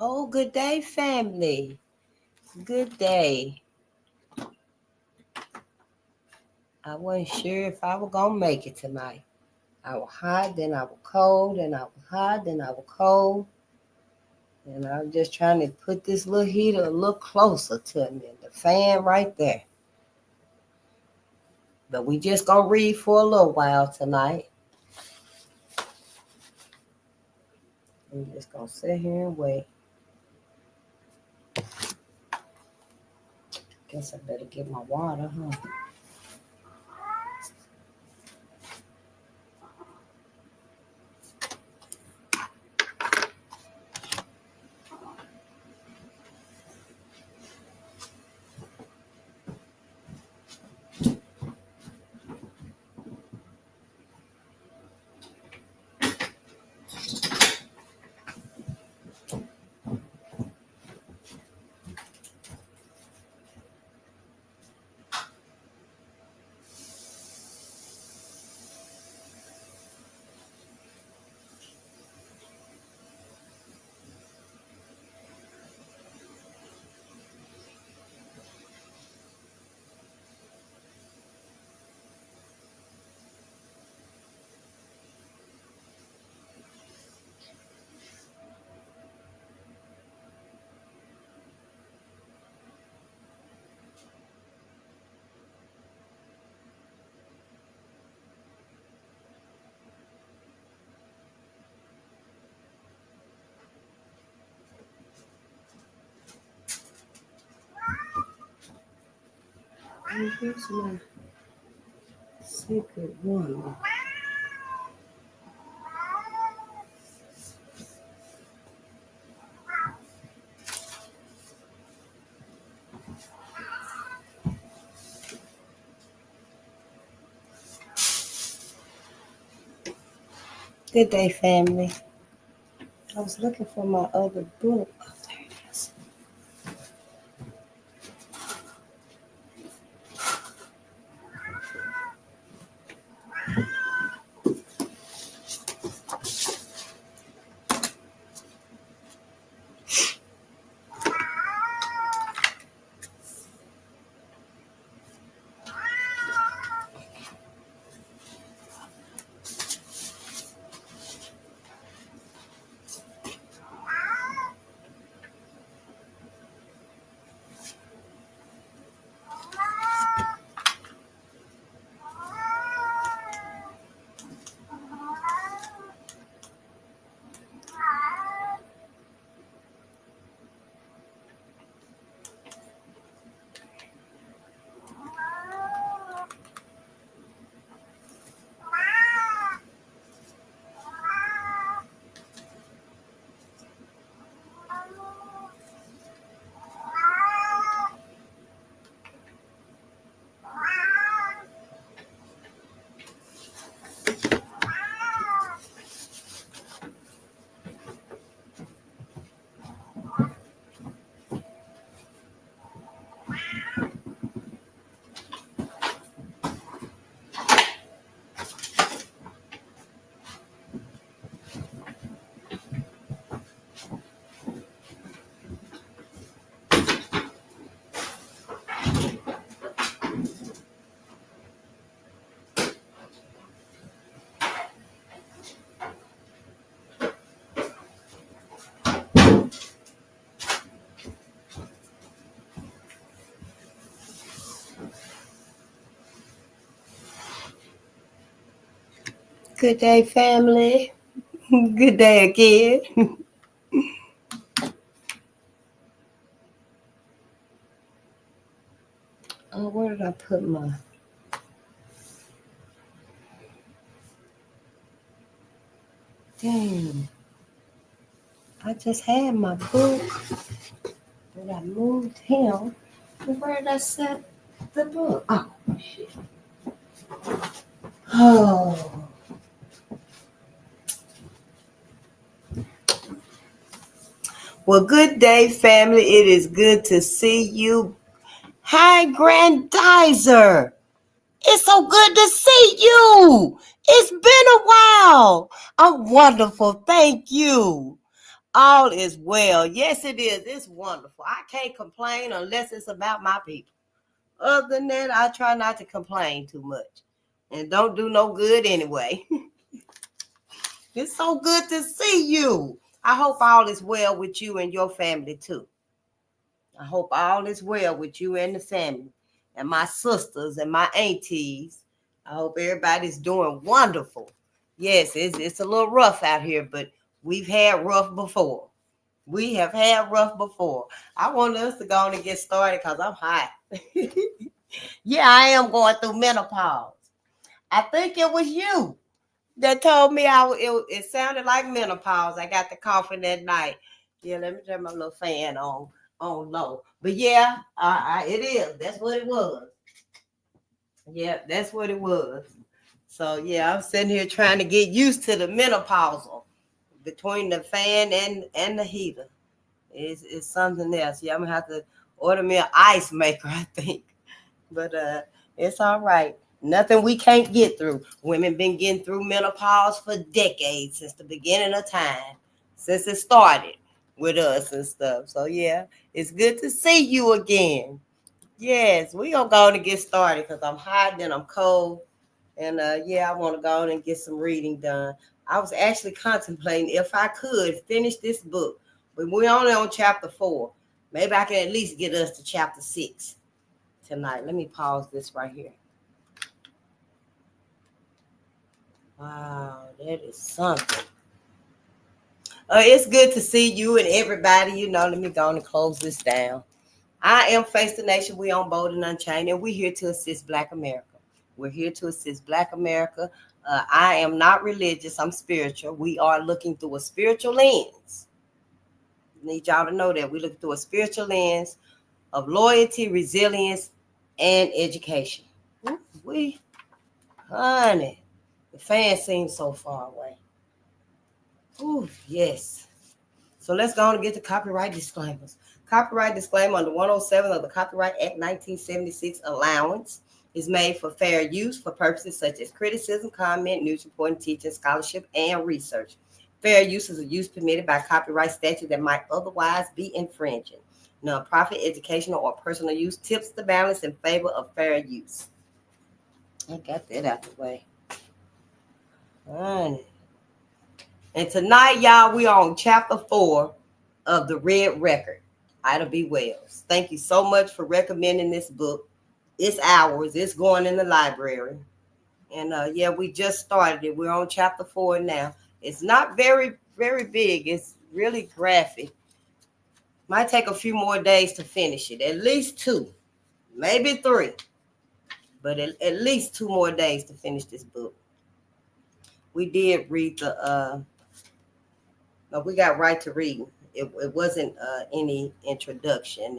Oh, good day, family. Good day. I wasn't sure if I was going to make it tonight. I was hot, then I was cold, then I was hot, then I was cold. And I'm just trying to put this little heater a little closer to me. The fan right there. But we just going to read for a little while tonight. I'm just going to sit here and wait. Guess I better get my water, huh? Here's my secret one. Good day, family. I was looking for my other book. Oh, there it is. Good day, family. Good day again. Oh, where did I put my... Dang. I just had my book, but I moved him. Where did I set the book? Oh, shit. Oh. Well, good day, family. It is good to see you. Hi, Grandizer. It's so good to see you. It's been a while. I'm wonderful. Thank you. All is well. Yes, it is. It's wonderful. I can't complain unless it's about my people. Other than that, I try not to complain too much. And don't do no good anyway. It's so good to see you. I hope all is well with you and your family too. I hope all is well with you and the family and my sisters and my aunties. I hope everybody's doing wonderful. Yes, it's a little rough out here, but we've had rough before. We have had rough before. I want us to go on and get started because I'm hot. Yeah, I am going through menopause. I think it was you that told me it sounded like menopause. I got the coughing that night. Yeah, let me turn my little fan on low. But yeah, it is. That's what it was. Yeah, that's what it was. So yeah, I'm sitting here trying to get used to the menopausal between the fan and the heater. It's something else. Yeah, I'm gonna have to order me an ice maker, I think. But it's all right. Nothing we can't get through. Women been getting through menopause for decades, since the beginning of time, since it started with us and stuff. So yeah, it's good to see you again. Yes, we gonna go on and get started because I'm hot and I'm cold. And yeah, I want to go on and get some reading done. I was actually contemplating if I could finish this book, but we're only on chapter 4. Maybe I can at least get us to chapter 6 tonight. Let me pause this right here. Wow, that is something. It's good to see you and everybody. Let me go on and close this down. I am Face the Nation. We on Bolden Unchained, and we're here to assist Black America. We're here to assist Black America. I am not religious. I'm spiritual. We are looking through a spiritual lens. Need y'all to know that we look through a spiritual lens of loyalty, resilience, and education. Honey, the fan seems so far away. Ooh, yes. So let's go on and get the copyright disclaimers. Copyright disclaimer under 107 of the Copyright Act 1976 allowance is made for fair use for purposes such as criticism, comment, news reporting, teaching, scholarship, and research. Fair use is a use permitted by copyright statute that might otherwise be infringing. Nonprofit, educational, or personal use tips the balance in favor of fair use. I got that out the way. Honey. And tonight, y'all, we are on chapter 4 of the Red Record, Ida B. Wells. Thank you so much for recommending this book. It's ours. It's going in the library. And yeah, we just started it. We're on chapter 4 now. It's not very, very big. It's really graphic. Might take a few more days to finish it. At least 2, maybe 3. But at least 2 more days to finish this book. We did read we got right to reading. It wasn't any introduction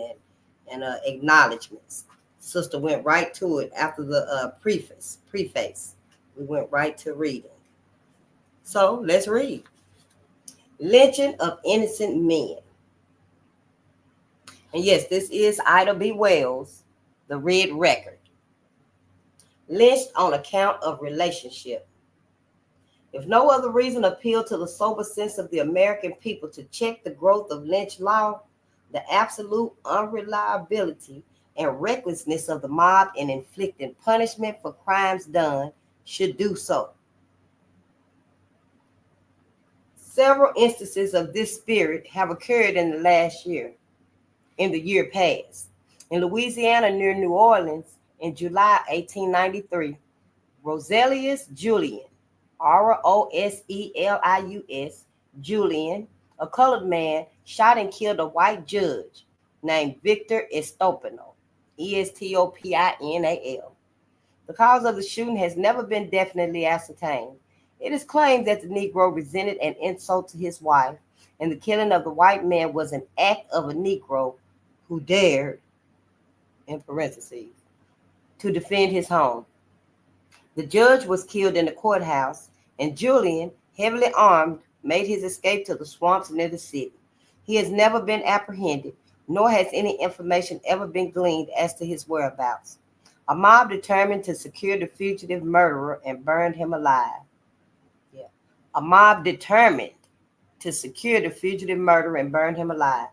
and acknowledgments. Sister went right to it after the preface. We went right to reading. So let's read. Lynching of innocent men. And yes, this is Ida B. Wells, the Red Record. Lynched on account of relationship. If no other reason appealed to the sober sense of the American people to check the growth of lynch law, the absolute unreliability and recklessness of the mob in inflicting punishment for crimes done should do so. Several instances of this spirit have occurred in the year past. In Louisiana near New Orleans in July 1893, Roselius Julian, Roselius Julian, a colored man, shot and killed a white judge named Victor Estopinal, Estopinal. The cause of the shooting has never been definitely ascertained. It is claimed that the Negro resented an insult to his wife, and the killing of the white man was an act of a Negro who dared, in parentheses, to defend his home. The judge was killed in the courthouse, and Julian, heavily armed, made his escape to the swamps near the city. He has never been apprehended, nor has any information ever been gleaned as to his whereabouts. A mob determined to secure the fugitive murderer and burned him alive. Yeah. A mob determined to secure the fugitive murderer and burn him alive.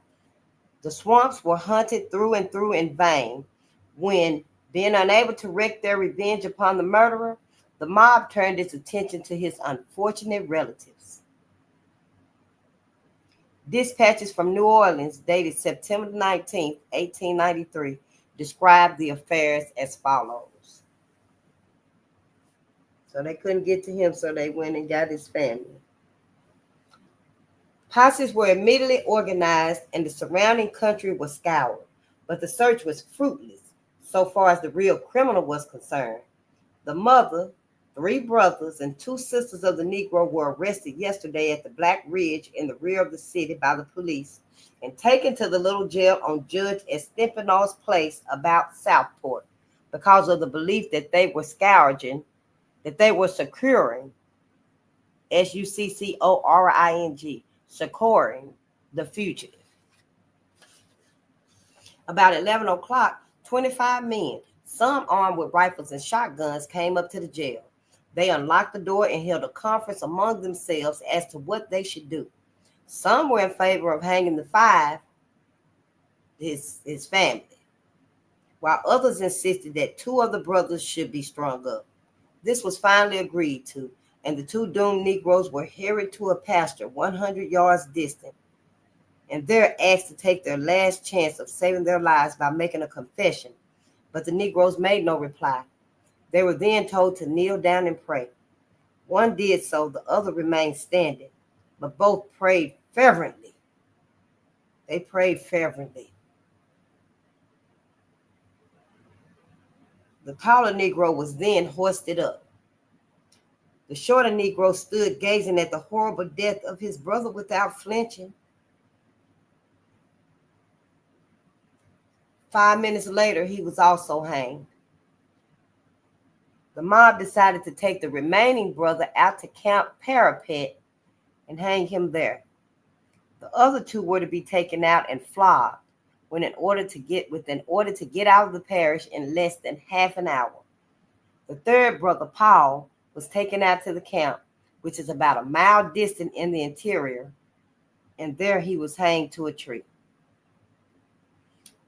The swamps were hunted through and through in vain. When, being unable to wreak their revenge upon the murderer, the mob turned its attention to his unfortunate relatives. Dispatches from New Orleans, dated September 19, 1893, described the affairs as follows. So they couldn't get to him, so they went and got his family. Posses were immediately organized and the surrounding country was scoured, but the search was fruitless so far as the real criminal was concerned. The mother, 3 brothers, and 2 sisters of the Negro were arrested yesterday at the Black Ridge in the rear of the city by the police and taken to the little jail on Judge Estefanol's place about Southport because of the belief that they were securing, SUCCORING, securing the fugitive. About 11 o'clock, 25 men, some armed with rifles and shotguns, came up to the jail. They unlocked the door and held a conference among themselves as to what they should do. Some were in favor of hanging the 5, his family, while others insisted that 2 of the brothers should be strung up. This was finally agreed to, and the 2 doomed Negroes were hurried to a pasture 100 yards distant, and there asked to take their last chance of saving their lives by making a confession, but the Negroes made no reply. They were then told to kneel down and pray. One did so, the other remained standing, but both prayed fervently. They prayed fervently. The taller Negro was then hoisted up. The shorter Negro stood gazing at the horrible death of his brother without flinching. 5 minutes later, he was also hanged. The mob decided to take the remaining brother out to Camp Parapet and hang him there. The other 2 were to be taken out and flogged in order to get out of the parish in less than half an hour. The 3rd brother, Paul, was taken out to the camp, which is about a mile distant in the interior, and there he was hanged to a tree.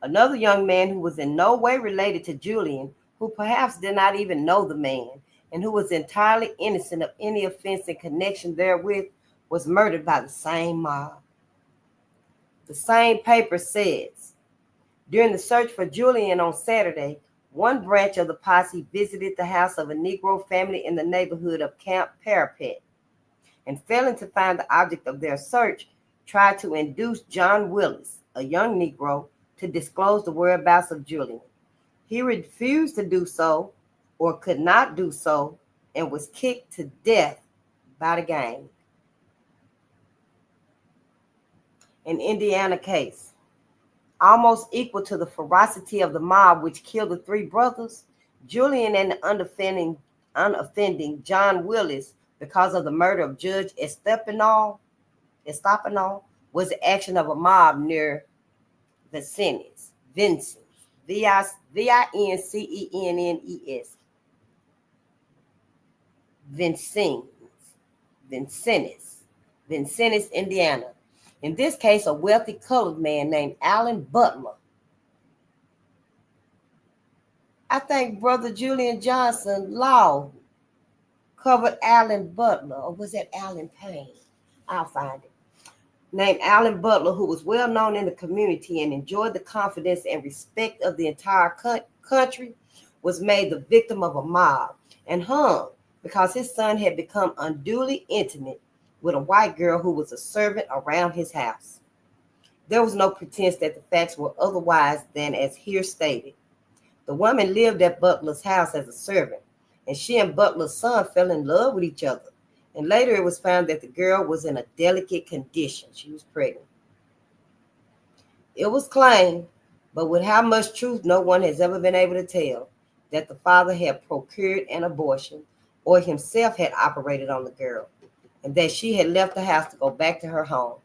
Another young man who was in no way related to Julian, who perhaps did not even know the man, and who was entirely innocent of any offense in connection therewith, was murdered by the same mob. The same paper says, during the search for Julian on Saturday, one branch of the posse visited the house of a Negro family in the neighborhood of Camp Parapet, and failing to find the object of their search, tried to induce John Willis, a young Negro, to disclose the whereabouts of Julian. He refused to do so, or could not do so, and was kicked to death by the gang. An Indiana case. Almost equal to the ferocity of the mob which killed the 3 brothers, Julian and the unoffending John Willis, because of the murder of Judge Estefanol, was the action of a mob near Vincennes, Vincennes, Indiana. In this case, a wealthy colored man named Allen Butler. I think Brother Julian Johnson Law covered Allen Butler, or was that Allen Payne? I'll find it. Named Allen Butler, who was well known in the community and enjoyed the confidence and respect of the entire country, was made the victim of a mob and hung because his son had become unduly intimate with a white girl who was a servant around his house. There was no pretense that the facts were otherwise than as here stated. The woman lived at Butler's house as a servant, and she and Butler's son fell in love with each other. And later it was found that the girl was in a delicate condition. She was pregnant. It was claimed, but with how much truth no one has ever been able to tell, that the father had procured an abortion or himself had operated on the girl, and that she had left the house to go back to her home.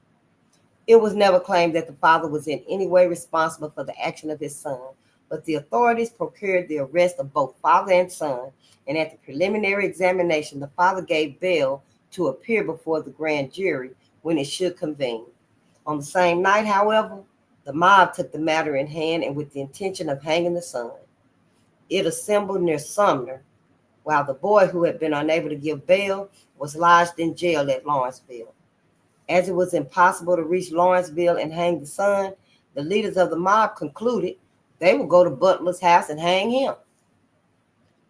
It was never claimed that the father was in any way responsible for the action of his son, but the authorities procured the arrest of both father and son, and at the preliminary examination, the father gave bail to appear before the grand jury, when it should convene. On the same night, however, the mob took the matter in hand and with the intention of hanging the son. It assembled near Sumner, while the boy who had been unable to give bail was lodged in jail at Lawrenceville. As it was impossible to reach Lawrenceville and hang the son, the leaders of the mob concluded they would go to Butler's house and hang him.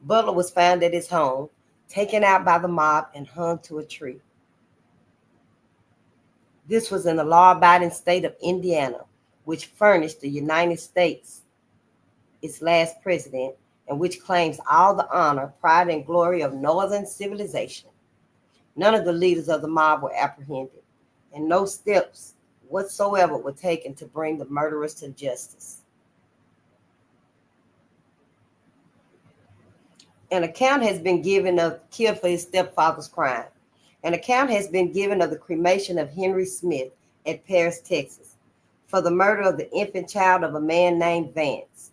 Butler was found at his home, taken out by the mob and hung to a tree. This was in the law-abiding state of Indiana, which furnished the United States its last president, and which claims all the honor, pride, and glory of northern civilization. None of the leaders of the mob were apprehended, and no steps whatsoever were taken to bring the murderers to justice. An account has been given of killed for his stepfather's crime. An account has been given of the cremation of Henry Smith at Paris, Texas, for the murder of the infant child of a man named Vance.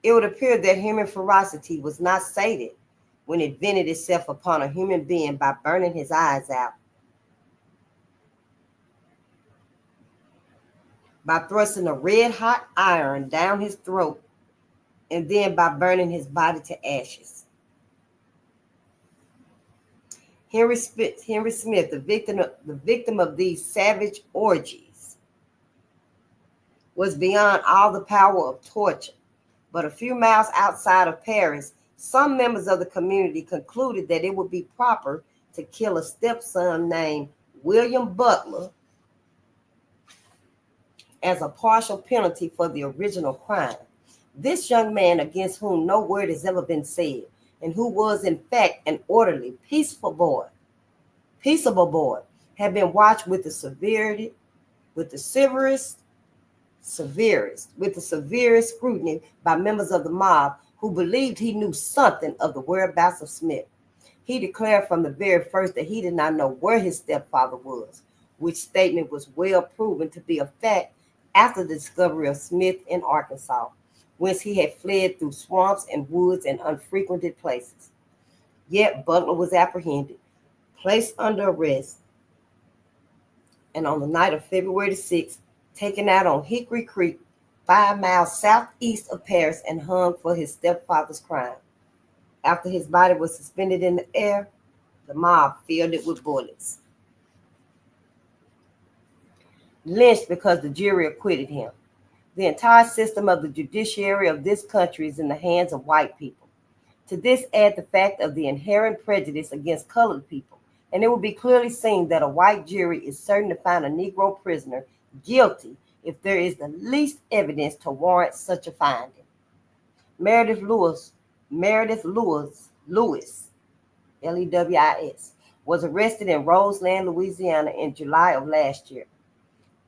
It would appear that human ferocity was not sated when it vented itself upon a human being by burning his eyes out, by thrusting a red-hot iron down his throat, and then by burning his body to ashes. Henry Smith, the victim of these savage orgies, was beyond all the power of torture. But a few miles outside of Paris, some members of the community concluded that it would be proper to kill a stepson named William Butler as a partial penalty for the original crime. This young man, against whom no word has ever been said, and who was in fact an orderly, peaceable boy, had been watched with the severest scrutiny by members of the mob who believed he knew something of the whereabouts of Smith. He declared from the very first that he did not know where his stepfather was, which statement was well proven to be a fact after the discovery of Smith in Arkansas, whence he had fled through swamps and woods and unfrequented places. Yet Butler was apprehended, placed under arrest, and on the night of February the 6th, taken out on Hickory Creek, 5 miles southeast of Paris, and hung for his stepfather's crime. After his body was suspended in the air, the mob filled it with bullets. Lynched because the jury acquitted him. The entire system of the judiciary of this country is in the hands of white people. To this add the fact of the inherent prejudice against colored people, and it will be clearly seen that a white jury is certain to find a Negro prisoner guilty if there is the least evidence to warrant such a finding. Meredith Lewis, Lewis, Lewis, was arrested in Roseland, Louisiana in July of last year.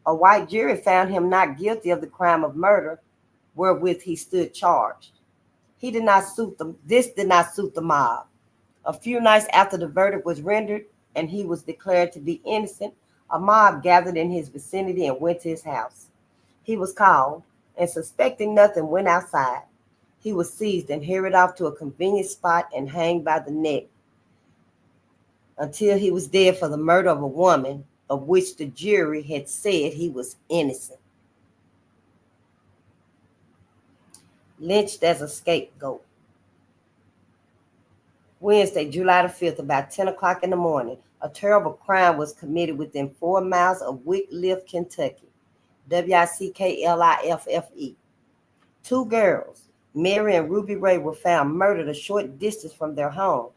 A white jury found him not guilty of the crime of murder wherewith he stood charged. This did not suit the mob. A few nights after the verdict was rendered and he was declared to be innocent, a mob gathered in his vicinity and went to his house. He was called, and suspecting nothing, went outside. He was seized and hurried off to a convenient spot and hanged by the neck until he was dead for the murder of a woman of which the jury had said he was innocent. Lynched as a scapegoat. Wednesday, July the 5th, about 10 o'clock in the morning, a terrible crime was committed within 4 miles of Wickliffe, Kentucky. Wickliffe. 2 girls, Mary and Ruby Ray, were found murdered a short distance from their home.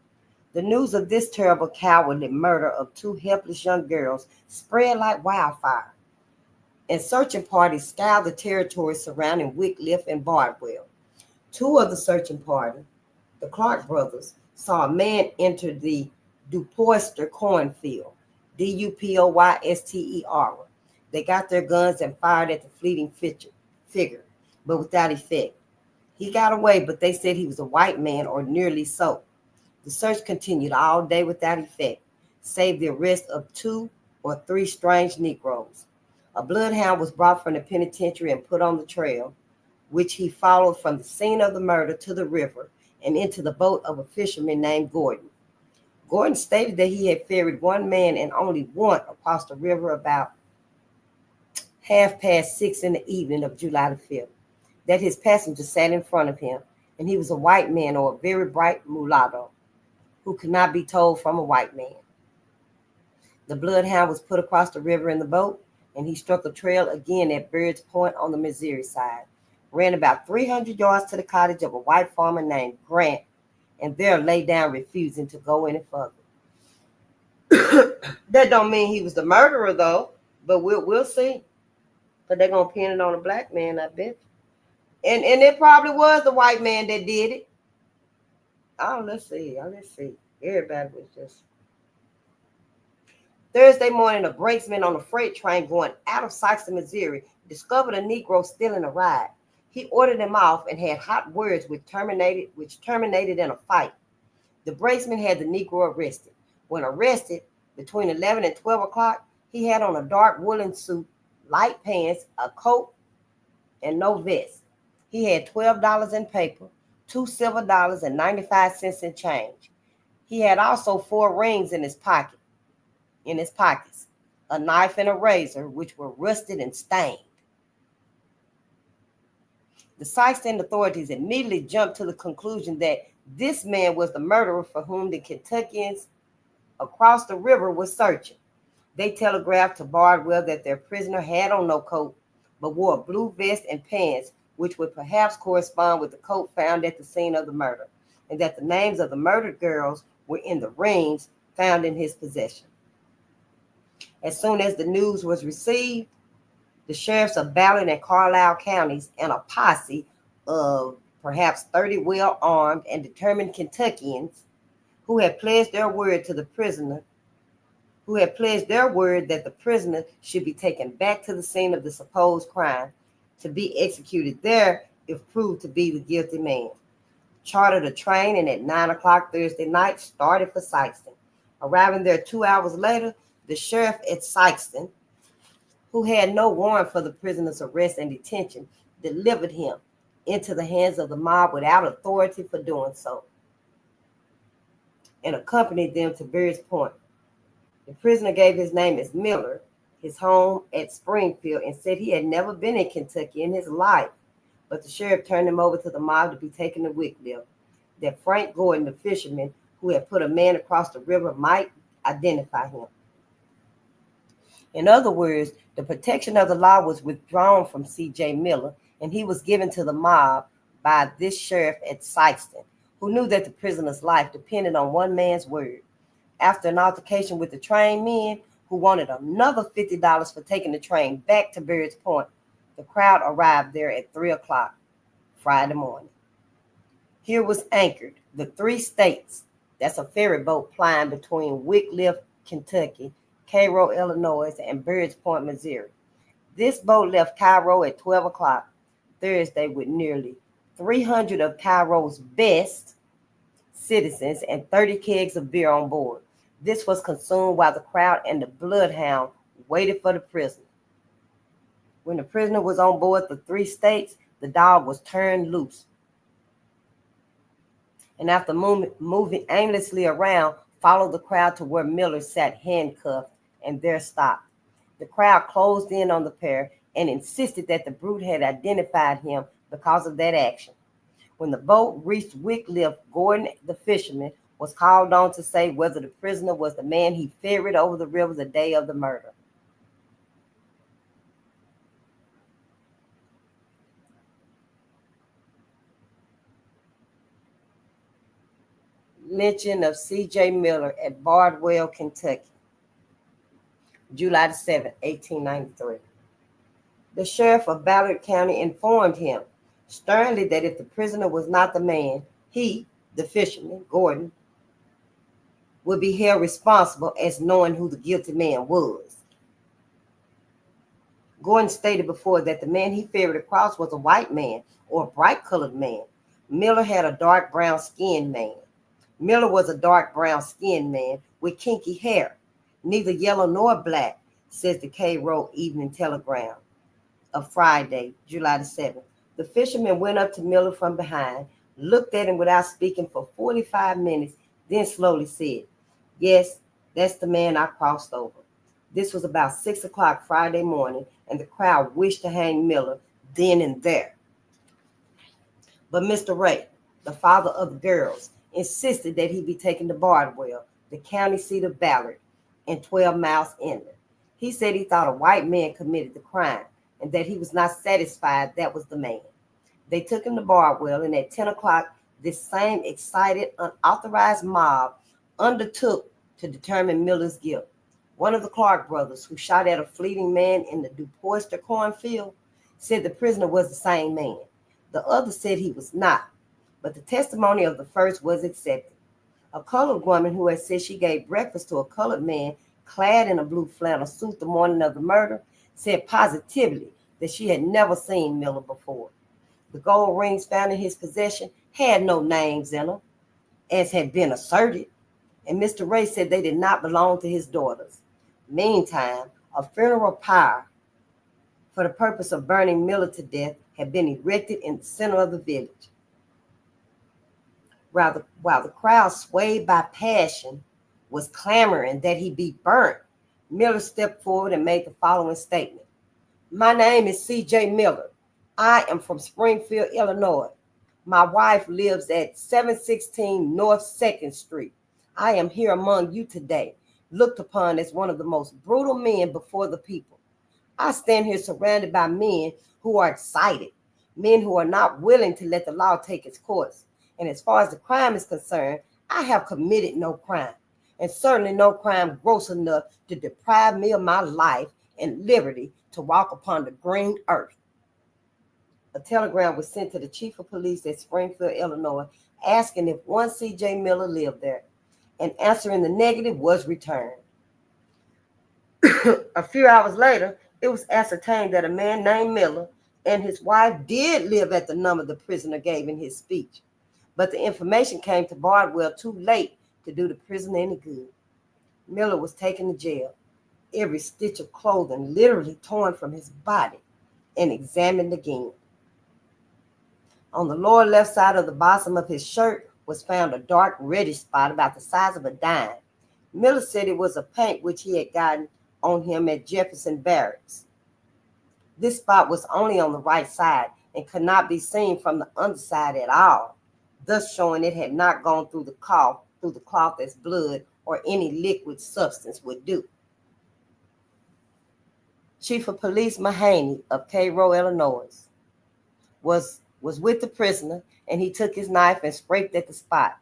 The news of this terrible cowardly murder of 2 helpless young girls spread like wildfire, and searching parties scoured the territory surrounding Wickliffe and Bardwell. 2 of the searching party, the Clark brothers, saw a man enter the Dupoyster cornfield, Dupoyster. They got their guns and fired at the fleeting figure, but without effect. He got away, but they said he was a white man or nearly so. The search continued all day without effect, save the arrest of 2 or 3 strange Negroes. A bloodhound was brought from the penitentiary and put on the trail, which he followed from the scene of the murder to the river and into the boat of a fisherman named Gordon. Gordon stated that he had ferried one man and only one across the river about 6:30 in the evening of July the 5th, that his passenger sat in front of him, and he was a white man or a very bright mulatto who could not be told from a white man. The bloodhound was put across the river in the boat, and he struck a trail again at Bird's Point on the Missouri side, ran about 300 yards to the cottage of a white farmer named Grant, and there lay down refusing to go any further. That don't mean he was the murderer, though, but we'll see. But they're going to pin it on a black man, I bet. And it probably was the white man that did it. Oh, let's see. Everybody was just... Thursday morning, a brakesman on a freight train going out of Sikeston, Missouri, discovered a Negro stealing a ride. He ordered him off and had hot words which terminated in a fight. The brakesman had the Negro arrested. When arrested, between 11 and 12 o'clock, he had on a dark woolen suit, light pants, a coat, and no vest. He had $12 in paper, 2 silver dollars, and 95 cents in change. He had also 4 rings in his pockets, a knife and a razor, which were rusted and stained. The Sikeston authorities immediately jumped to the conclusion that this man was the murderer for whom the Kentuckians across the river were searching. They telegraphed to Bardwell that their prisoner had on no coat, but wore a blue vest and pants, which would perhaps correspond with the coat found at the scene of the murder, and that the names of the murdered girls were in the rings found in his possession. As soon as the news was received, the sheriffs of Ballard and Carlisle counties and a posse of perhaps 30 well-armed and determined Kentuckians who had pledged their word that the prisoner should be taken back to the scene of the supposed crime to be executed there if proved to be the guilty man, chartered a train, and at 9 o'clock Thursday night started for Sikeston. Arriving there 2 hours later, the sheriff at Sikeston, who had no warrant for the prisoner's arrest and detention, delivered him into the hands of the mob without authority for doing so, and accompanied them to Bird's Point. The prisoner gave his name as Miller, his home at Springfield, and said he had never been in Kentucky in his life, but the sheriff turned him over to the mob to be taken to Wickliffe, that Frank Gordon, the fisherman who had put a man across the river, might identify him. In other words, the protection of the law was withdrawn from C.J. Miller, and he was given to the mob by this sheriff at Sikeston, who knew that the prisoner's life depended on one man's word. After an altercation with the train men, who wanted another $50 for taking the train back to Bird's Point, the crowd arrived there at 3 o'clock Friday morning. Here was anchored the 3 states. That's a ferry boat plying between Wickliffe, Kentucky, Cairo, Illinois, and Bird's Point, Missouri. This boat left Cairo at 12 o'clock Thursday with nearly 300 of Cairo's best citizens and 30 kegs of beer on board. This was consumed while the crowd and the bloodhound waited for the prisoner. When the prisoner was on board the 3 states, the dog was turned loose, and after moving aimlessly around, followed the crowd to where Miller sat handcuffed and there stopped. The crowd closed in on the pair and insisted that the brute had identified him because of that action. When the boat reached Wickliffe, Gordon, the fisherman, was called on to say whether the prisoner was the man he ferried over the river the day of the murder. Lynching of C.J. Miller at Bardwell, Kentucky, July 7, 1893. The sheriff of Ballard County informed him sternly that if the prisoner was not the man, he, the fisherman, Gordon, would be held responsible as knowing who the guilty man was. Gordon stated before that the man he ferried across was a white man or a bright-colored man. Miller had a dark brown-skinned man. Miller was a dark brown-skinned man with kinky hair, neither yellow nor black, says the Cairo Evening Telegram of Friday, July the 7th. The fisherman went up to Miller from behind, looked at him without speaking for 45 minutes, then slowly said, Yes, that's the man I crossed over. This was about 6 o'clock Friday morning, and the crowd wished to hang Miller then and there. But Mr. Ray, the father of the girls, insisted that he be taken to Bardwell, the county seat of Ballard, and 12 miles inland. He said he thought a white man committed the crime and that he was not satisfied that was the man. They took him to Bardwell, and at 10 o'clock, this same excited, unauthorized mob undertook to determine Miller's guilt. One of the Clark brothers, who shot at a fleeting man in the DuPoister cornfield, said the prisoner was the same man. The other said he was not, but the testimony of the first was accepted. A colored woman who had said she gave breakfast to a colored man clad in a blue flannel suit the morning of the murder said positively that she had never seen Miller before. The gold rings found in his possession had no names in them, as had been asserted, and Mr. Ray said they did not belong to his daughters. Meantime, a funeral pyre for the purpose of burning Miller to death had been erected in the center of the village. While the crowd, swayed by passion, was clamoring that he be burnt, Miller stepped forward and made the following statement. My name is C.J. Miller. I am from Springfield, Illinois. My wife lives at 716 North 2nd Street. I am here among you today, looked upon as one of the most brutal men before the people. I stand here surrounded by men who are excited, men who are not willing to let the law take its course. And as far as the crime is concerned, I have committed no crime, and certainly no crime gross enough to deprive me of my life and liberty to walk upon the green earth. A telegram was sent to the chief of police at Springfield, Illinois, asking if one C.J. Miller lived there. An answer in the negative was returned. A few hours later, it was ascertained that a man named Miller and his wife did live at the number the prisoner gave in his speech. But the information came to Bardwell too late to do the prisoner any good. Miller was taken to jail, every stitch of clothing literally torn from his body, and examined again. On the lower left side of the bosom of his shirt was found a dark reddish spot about the size of a dime. Miller said it was a paint which he had gotten on him at Jefferson Barracks. This spot was only on the right side and could not be seen from the underside at all, thus showing it had not gone through the cloth as blood or any liquid substance would do. Chief of Police Mahaney of Cairo, Illinois, was with the prisoner, and he took his knife and scraped at the spot,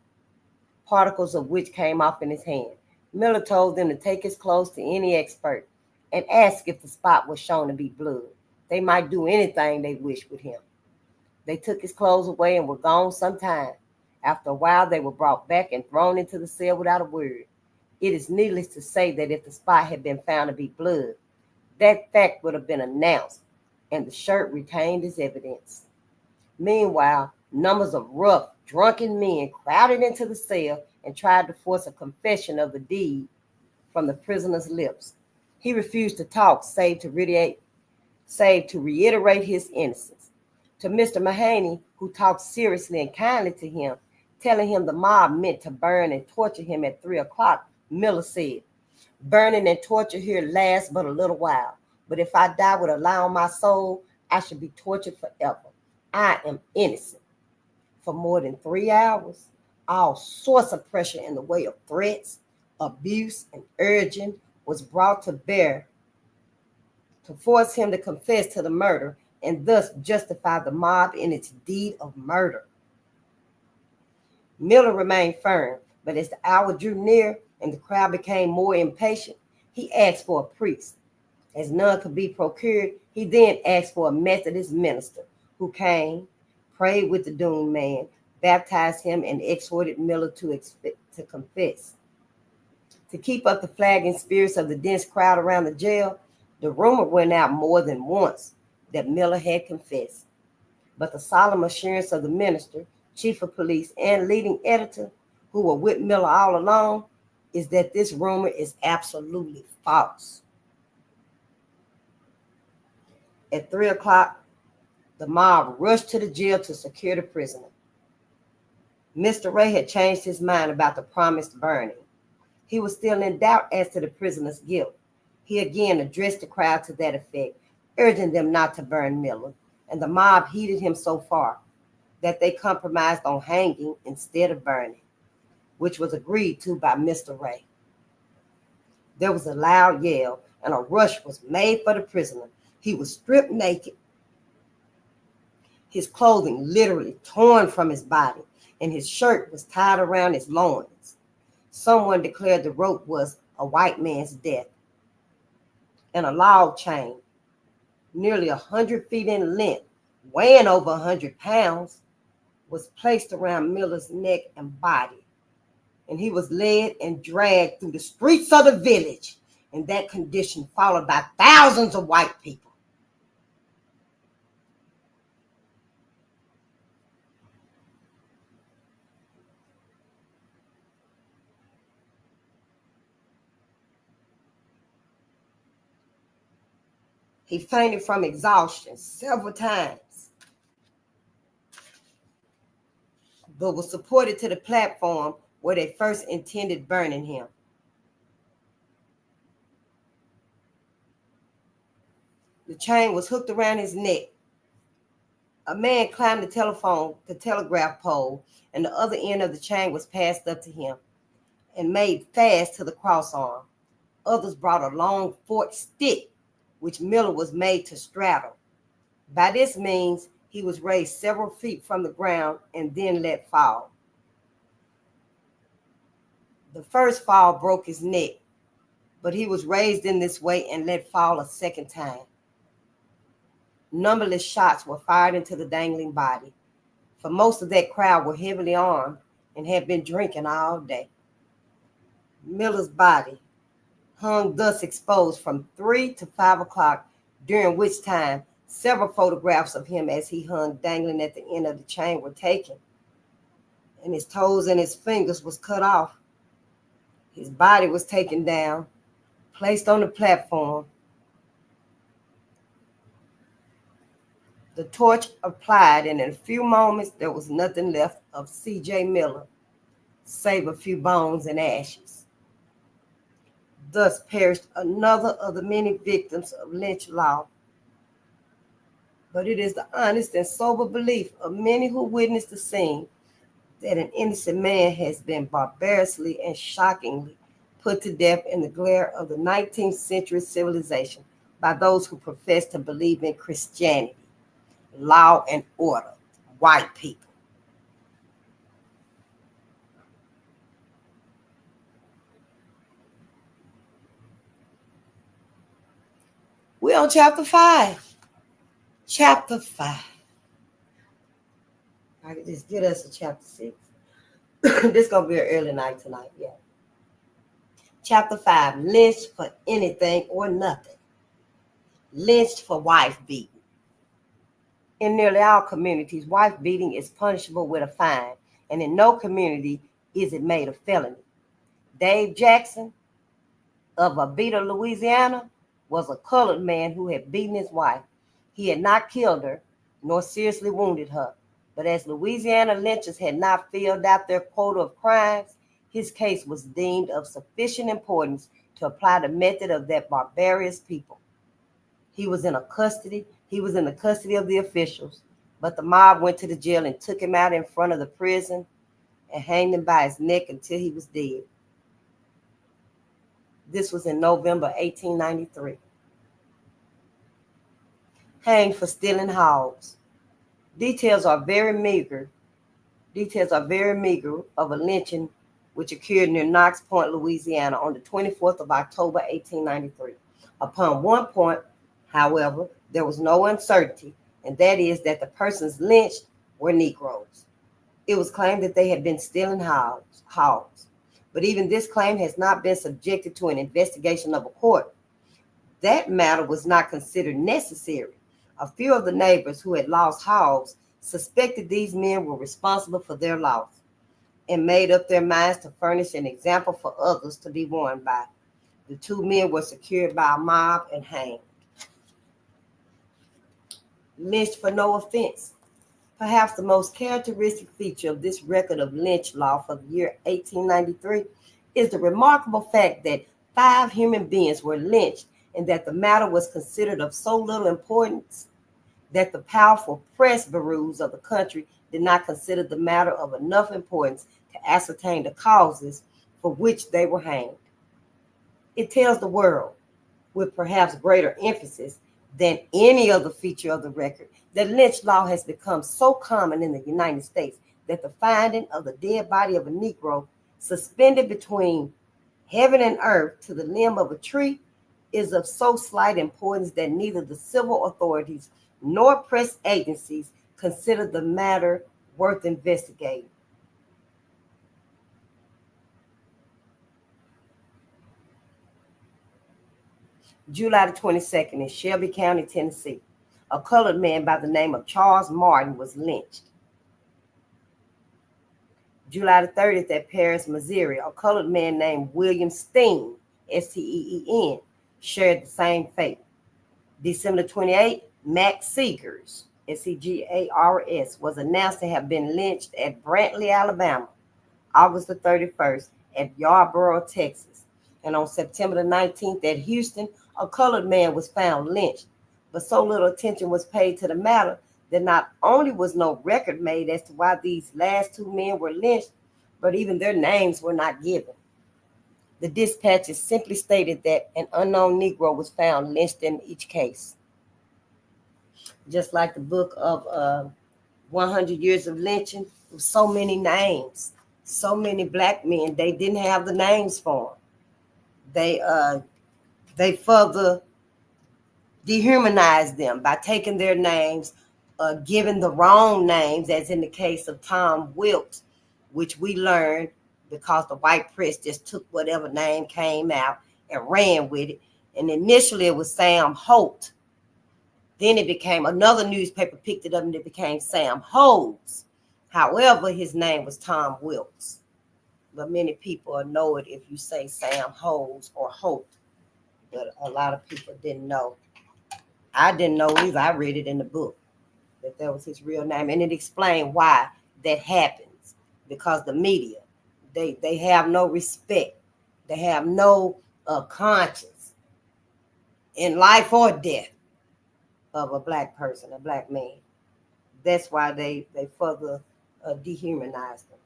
particles of which came off in his hand. Miller told them to take his clothes to any expert and ask if the spot was shown to be blood. They might do anything they wished with him. They took his clothes away and were gone some time. After a while, they were brought back and thrown into the cell without a word. It is needless to say that if the spot had been found to be blood, that fact would have been announced and the shirt retained as evidence. Meanwhile, numbers of rough, drunken men crowded into the cell and tried to force a confession of the deed from the prisoner's lips. He refused to talk, save to reiterate his innocence. To Mr. Mahaney, who talked seriously and kindly to him, telling him the mob meant to burn and torture him at 3 o'clock, Miller said, burning and torture here lasts but a little while, but if I die with a lie on my soul, I should be tortured forever. I am innocent. For more than 3 hours, all sorts of pressure in the way of threats, abuse, and urging was brought to bear to force him to confess to the murder and thus justify the mob in its deed of murder. Miller remained firm, but as the hour drew near and the crowd became more impatient, he asked for a priest. As none could be procured, he then asked for a Methodist minister who came, prayed with the doomed man, baptized him, and exhorted Miller to confess. To keep up the flagging spirits of the dense crowd around the jail, the rumor went out more than once that Miller had confessed. But the solemn assurance of the minister, chief of police, and leading editor, who were with Miller all along, is that this rumor is absolutely false. At 3 o'clock, the mob rushed to the jail to secure the prisoner. Mr. Ray had changed his mind about the promised burning. He was still in doubt as to the prisoner's guilt. He again addressed the crowd to that effect, urging them not to burn Miller, and the mob heeded him so far that they compromised on hanging instead of burning, which was agreed to by Mr. Ray. There was a loud yell, and a rush was made for the prisoner. He was stripped naked, his clothing literally torn from his body, and his shirt was tied around his loins. Someone declared the rope was a white man's death, and a log chain, nearly 100 feet in length, weighing over 100 pounds, was placed around Miller's neck and body, and he was led and dragged through the streets of the village in that condition, followed by thousands of white people. He fainted from exhaustion several times, but was supported to the platform where they first intended burning him. The chain was hooked around his neck. A man climbed the telegraph pole, and the other end of the chain was passed up to him and made fast to the cross arm. Others brought a long forked stick, which Miller was made to straddle. By this means, he was raised several feet from the ground and then let fall. The first fall broke his neck, but he was raised in this way and let fall a second time. Numberless shots were fired into the dangling body, for most of that crowd were heavily armed and had been drinking all day. Miller's body hung thus exposed from 3 to 5 o'clock, during which time several photographs of him as he hung dangling at the end of the chain were taken, and his toes and his fingers was cut off. His body was taken down, placed on the platform, the torch applied, and in a few moments there was nothing left of C.J. Miller, save a few bones and ashes. Thus perished another of the many victims of lynch law. But it is the honest and sober belief of many who witnessed the scene that an innocent man has been barbarously and shockingly put to death in the glare of the 19th century civilization by those who profess to believe in Christianity, law and order, white people. We're on chapter 5. Chapter 5. I could just get us to chapter 6. This is going to be an early night tonight, yeah. Chapter 5, lynched for anything or nothing. Lynched for wife beating. In nearly all communities, wife beating is punishable with a fine, and in no community is it made a felony. Dave Jackson of Abita, Louisiana, was a colored man who had beaten his wife. He had not killed her, nor seriously wounded her, but as Louisiana lynchers had not filled out their quota of crimes, his case was deemed of sufficient importance to apply the method of that barbarous people. He was in the custody of the officials, but the mob went to the jail and took him out in front of the prison and hanged him by his neck until he was dead. This was in November 1893. Hanged for stealing hogs. Details are very meager of a lynching which occurred near Knox Point, Louisiana on the 24th of October, 1893. Upon one point, however, there was no uncertainty, and that is that the persons lynched were Negroes. It was claimed that they had been stealing hogs, but even this claim has not been subjected to an investigation of a court. That matter was not considered necessary. A few of the neighbors who had lost hogs suspected these men were responsible for their loss and made up their minds to furnish an example for others to be warned by. The two men were secured by a mob and hanged. Lynched for no offense. Perhaps the most characteristic feature of this record of lynch law for the year 1893 is the remarkable fact that 5 human beings were lynched and that the matter was considered of so little importance that the powerful press bureaus of the country did not consider the matter of enough importance to ascertain the causes for which they were hanged. It tells the world, with perhaps greater emphasis than any other feature of the record, that lynch law has become so common in the United States that the finding of the dead body of a Negro suspended between heaven and earth to the limb of a tree is of so slight importance that neither the civil authorities nor press agencies consider the matter worth investigating. July the 22nd in Shelby County, Tennessee, a colored man by the name of Charles Martin was lynched. July the 30th at Paris, Missouri, a colored man named William Steen, Steen, shared the same fate. December 28th, Max Seegers, Segars, was announced to have been lynched at Brantley, Alabama. August the 31st at Yarborough, Texas. And on September the 19th at Houston, a colored man was found lynched. But so little attention was paid to the matter that not only was no record made as to why these last 2 men were lynched, but even their names were not given. The dispatches simply stated that an unknown Negro was found lynched in each case. Just like the book of 100 Years of Lynching, with so many names, so many black men, they didn't have the names for them. They further dehumanized them by taking their names, giving the wrong names, as in the case of Tom Wilkes, which we learned because the white press just took whatever name came out and ran with it. And initially it was Sam Holt. Then it became, another newspaper picked it up and it became Sam Holmes. However, his name was Tom Wilkes. But many people know it if you say Sam Holmes or Holt. But a lot of people didn't know. I didn't know either. I read it in the book that was his real name. And it explained why that happens. Because the media, they have no respect. They have no conscience in life or death of a black person, a black man. That's why they further dehumanize them.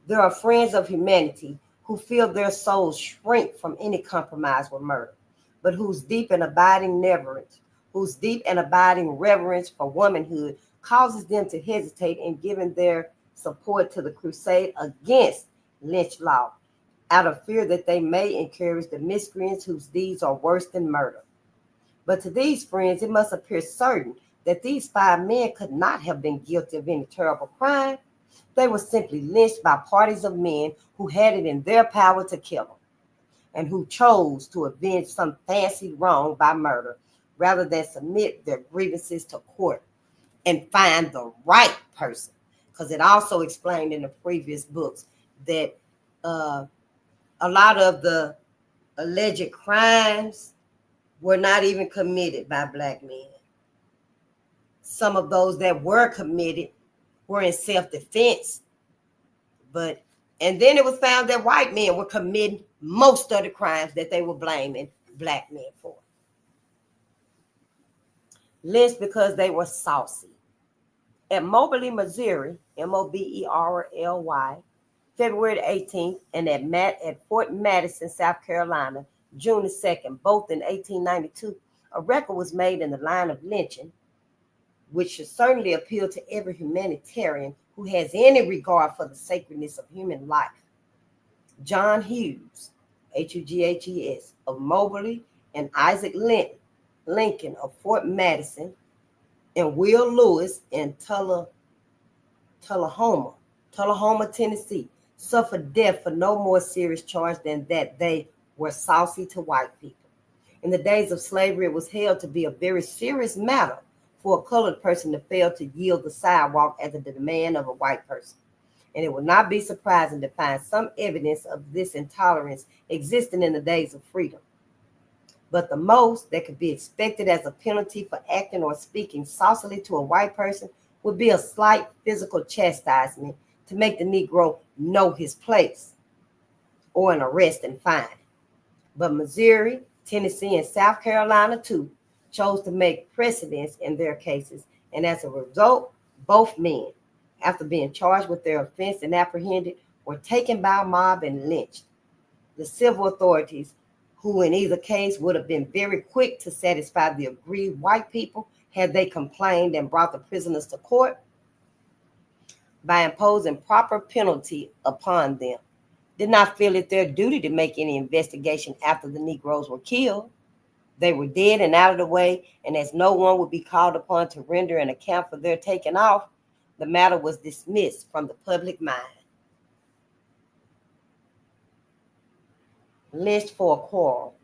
There are friends of humanity who feel their souls shrink from any compromise with murder, but whose deep and abiding reverence for womanhood causes them to hesitate in giving their support to the crusade against lynch law, out of fear that they may encourage the miscreants whose deeds are worse than murder. But to these friends, it must appear certain that these 5 men could not have been guilty of any terrible crime. They were simply lynched by parties of men who had it in their power to kill them, and who chose to avenge some fancied wrong by murder, rather than submit their grievances to court and find the right person. Because it also explained in the previous books that a lot of the alleged crimes were not even committed by black men. Some of those that were committed were in self-defense, and then it was found that white men were committing most of the crimes that they were blaming black men for. Lynched because they were saucy. At Moberly, Missouri, Moberly, February 18th, and at Fort Madison, South Carolina, June the 2nd, both in 1892, a record was made in the line of lynching, which should certainly appeal to every humanitarian who has any regard for the sacredness of human life. John Hughes, Hughes, of Moberly, and Isaac Lincoln of Fort Madison, and Will Lewis in Tullahoma, Tennessee, suffered death for no more serious charge than that they were saucy to white people. In the days of slavery, it was held to be a very serious matter for a colored person to fail to yield the sidewalk at the demand of a white person. And it will not be surprising to find some evidence of this intolerance existing in the days of freedom. But the most that could be expected as a penalty for acting or speaking saucily to a white person would be a slight physical chastisement to make the Negro know his place or an arrest and fine. But Missouri, Tennessee, and South Carolina, too, chose to make precedents in their cases. And as a result, both men, after being charged with their offense and apprehended, were taken by a mob and lynched. The civil authorities, who in either case would have been very quick to satisfy the aggrieved white people had they complained and brought the prisoners to court, by imposing proper penalty upon them, did not feel it their duty to make any investigation after the Negroes were killed. They were dead and out of the way, and as no one would be called upon to render an account for their taking off, the matter was dismissed from the public mind. Lynched for a quarrel.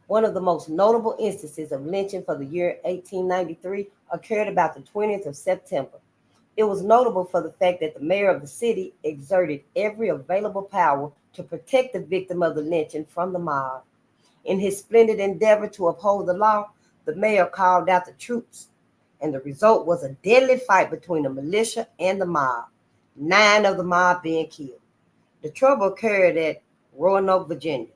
One of the most notable instances of lynching for the year 1893 occurred about the 20th of September. It was notable for the fact that the mayor of the city exerted every available power to protect the victim of the lynching from the mob. In his splendid endeavor to uphold the law, the mayor called out the troops, and the result was a deadly fight between the militia and the mob, 9 of the mob being killed. The trouble occurred at Roanoke, Virginia.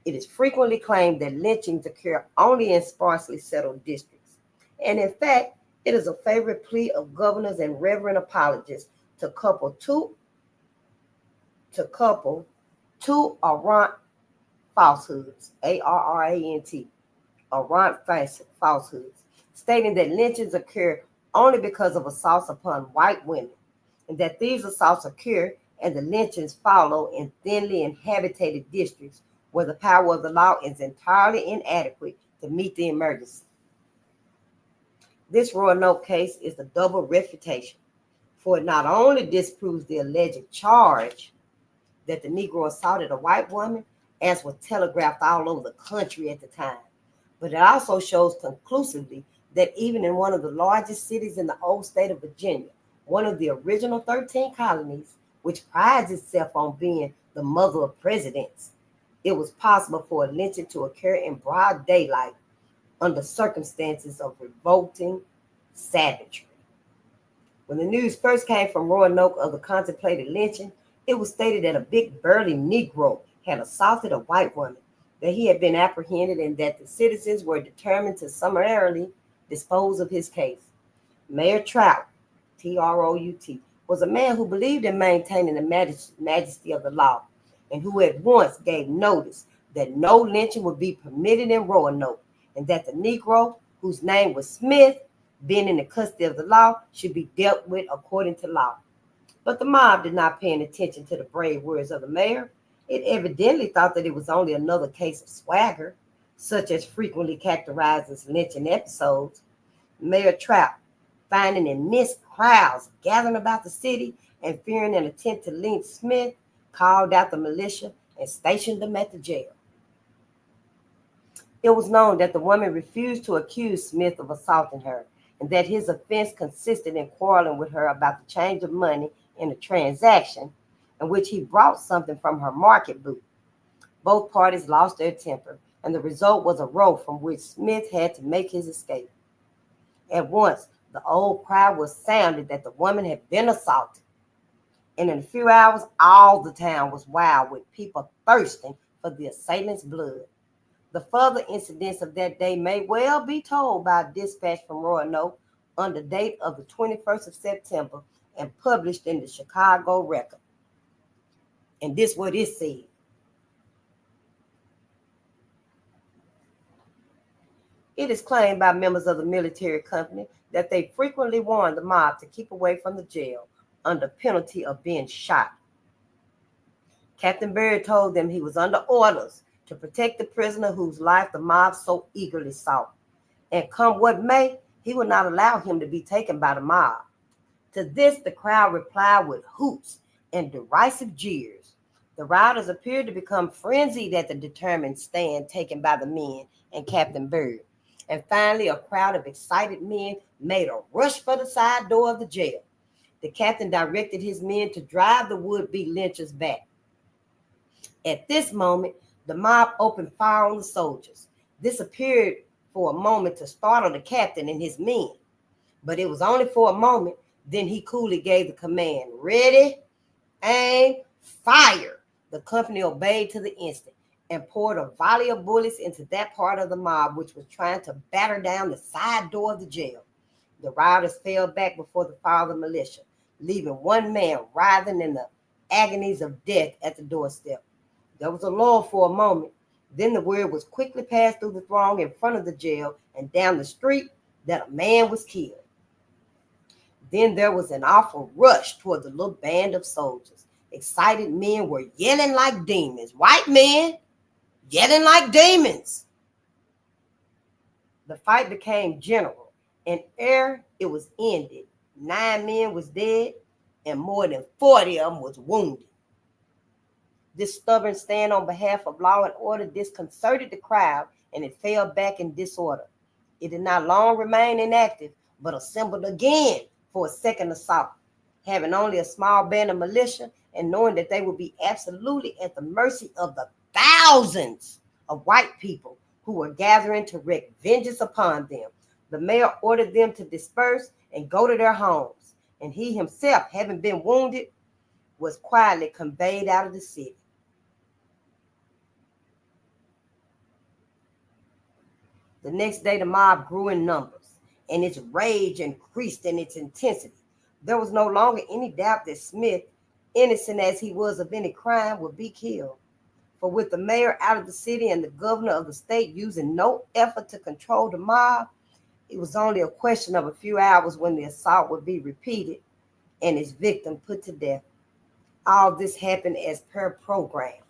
It is frequently claimed that lynchings occur only in sparsely settled districts, and in fact, it is a favorite plea of governors and reverend apologists to couple two arrant falsehoods, ARRANT, arrant falsehoods, stating that lynchings occur only because of assaults upon white women, and that these assaults occur and the lynchings follow in thinly inhabited districts where the power of the law is entirely inadequate to meet the emergency. This Roanoke case is a double refutation, for it not only disproves the alleged charge that the Negro assaulted a white woman, as was telegraphed all over the country at the time, but it also shows conclusively that even in one of the largest cities in the old state of Virginia, one of the original 13 colonies, which prides itself on being the mother of presidents, it was possible for a lynching to occur in broad daylight under circumstances of revolting savagery. When the news first came from Roanoke of the contemplated lynching, it was stated that a big burly Negro had assaulted a white woman, that he had been apprehended, and that the citizens were determined to summarily dispose of his case. Mayor Trout, Trout, was a man who believed in maintaining the majesty of the law, and who at once gave notice that no lynching would be permitted in Roanoke, and that the Negro, whose name was Smith, being in the custody of the law, should be dealt with according to law. But the mob did not pay any attention to the brave words of the mayor. It evidently thought that it was only another case of swagger, such as frequently characterized as lynching episodes. Mayor Trout, finding immense crowds gathering about the city and fearing an attempt to lynch Smith, called out the militia and stationed them at the jail. It was known that the woman refused to accuse Smith of assaulting her, and that his offense consisted in quarreling with her about the change of money in a transaction in which he brought something from her market booth. Both parties lost their temper, and the result was a row from which Smith had to make his escape. At once, the old cry was sounded that the woman had been assaulted, and in a few hours, all the town was wild with people thirsting for the assailant's blood. The further incidents of that day may well be told by a dispatch from Roanoke under date of the 21st of September and published in the Chicago Record. And this is what it said. It is claimed by members of the military company that they frequently warned the mob to keep away from the jail under penalty of being shot. Captain Bird told them he was under orders to protect the prisoner whose life the mob so eagerly sought, and come what may, he would not allow him to be taken by the mob. To this, the crowd replied with hoots and derisive jeers. The rioters appeared to become frenzied at the determined stand taken by the men and Captain Bird, and finally a crowd of excited men made a rush for the side door of the jail. The captain directed his men to drive the would-be lynchers back. At this moment, the mob opened fire on the soldiers. This appeared for a moment to startle the captain and his men, but it was only for a moment. Then he coolly gave the command, ready, aim, Fire! The company obeyed to the instant and poured a volley of bullets into that part of the mob which was trying to batter down the side door of the jail. The rioters fell back before the fire of the militia, leaving one man writhing in the agonies of death at the doorstep. There was a lull for a moment. Then the word was quickly passed through the throng in front of the jail and down the street that a man was killed. Then there was an awful rush toward the little band of soldiers. Excited men were yelling like demons. White men yelling like demons. The fight became general, and ere it was ended, 9 men was dead, and more than 40 of them was wounded. This stubborn stand on behalf of law and order disconcerted the crowd, and it fell back in disorder. It did not long remain inactive, but assembled again for a second assault, having only a small band of militia and knowing that they would be absolutely at the mercy of the thousands of white people who were gathering to wreak vengeance upon them. The mayor ordered them to disperse and go to their homes, and he himself, having been wounded, was quietly conveyed out of the city. The next day, the mob grew in numbers, and its rage increased in its intensity. There was no longer any doubt that Smith, innocent as he was of any crime, would be killed. For with the mayor out of the city and the governor of the state using no effort to control the mob, it was only a question of a few hours when the assault would be repeated and its victim put to death. All this happened as per program.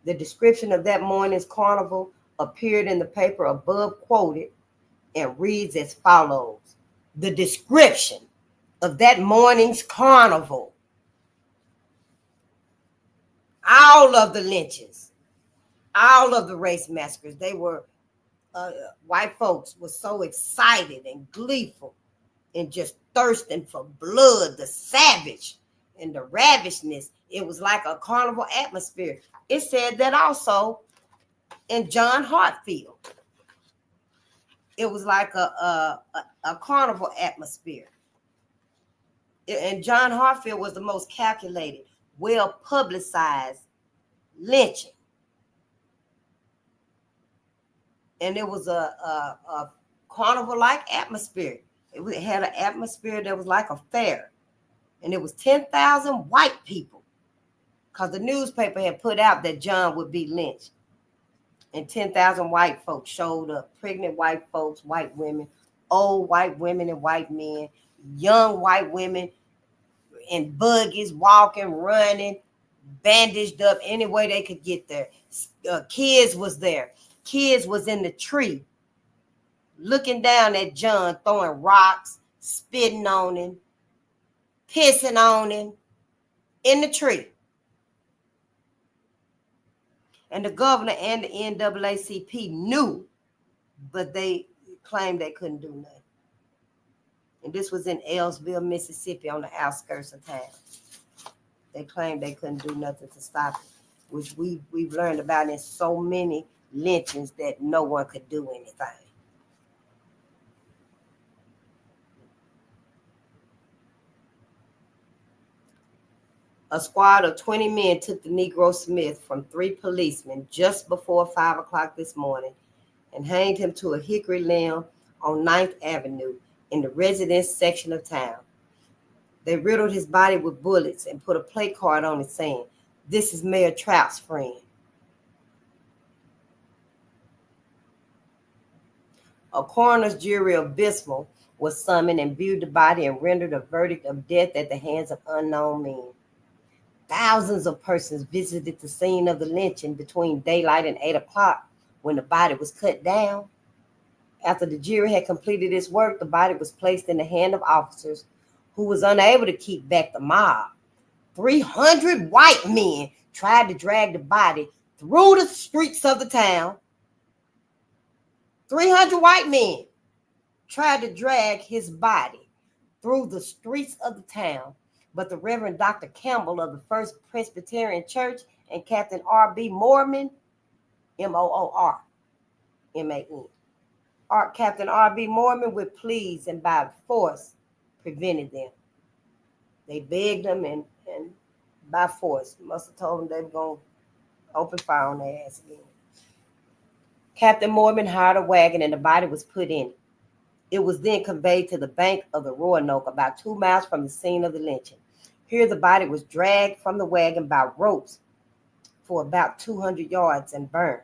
The description of that morning's carnival appeared in the paper above quoted and reads as follows. The description of that morning's carnival. All of the lynchings, all of the race massacres, they were, white folks were so excited and gleeful and just thirsting for blood, the savage and the ravishness. It was like a carnival atmosphere. It said that also in John Hartfield. It was like a carnival atmosphere. And John Hartfield was the most calculated, well-publicized lynching. And it was a carnival-like atmosphere. It had an atmosphere that was like a fair. And it was 10,000 white people, because the newspaper had put out that John would be lynched. And 10,000 white folks showed up, pregnant white folks, white women, old white women and white men, young white women in buggies, walking, running, bandaged up any way they could get there. Kids was there. Kids was in the tree looking down at John, throwing rocks, spitting on him, pissing on him in the tree. And the governor and the NAACP knew, but they claimed they couldn't do nothing. And this was in Ellsville, Mississippi, on the outskirts of town. They claimed they couldn't do nothing to stop it, which we've learned about in so many lynchings that no one could do anything. A squad of 20 men took the Negro Smith from 3 policemen just before 5 o'clock this morning and hanged him to a hickory limb on 9th Avenue in the residence section of town. They riddled his body with bullets and put a plate card on it saying, "This is Mayor Trout's friend." A coroner's jury of Bismarck was summoned and viewed the body and rendered a verdict of death at the hands of unknown men. Thousands of persons visited the scene of the lynching between daylight and 8 o'clock when the body was cut down. After the jury had completed its work, the body was placed in the hand of officers who was unable to keep back the mob. 300 white men tried to drag the body through the streets of the town. 300 white men tried to drag his body through the streets of the town, but the Reverend Dr. Campbell of the First Presbyterian Church and Captain R.B. Moorman, M-O-O-R-M-A-N, Captain R.B. Moorman with pleas and by force prevented them. They begged them and by force. Must have told them they were going to open fire on their ass again. Captain Morgan hired a wagon and the body was put in it. It was then conveyed to the bank of the Roanoke, about 2 miles from the scene of the lynching. Here, the body was dragged from the wagon by ropes for about 200 yards and burned.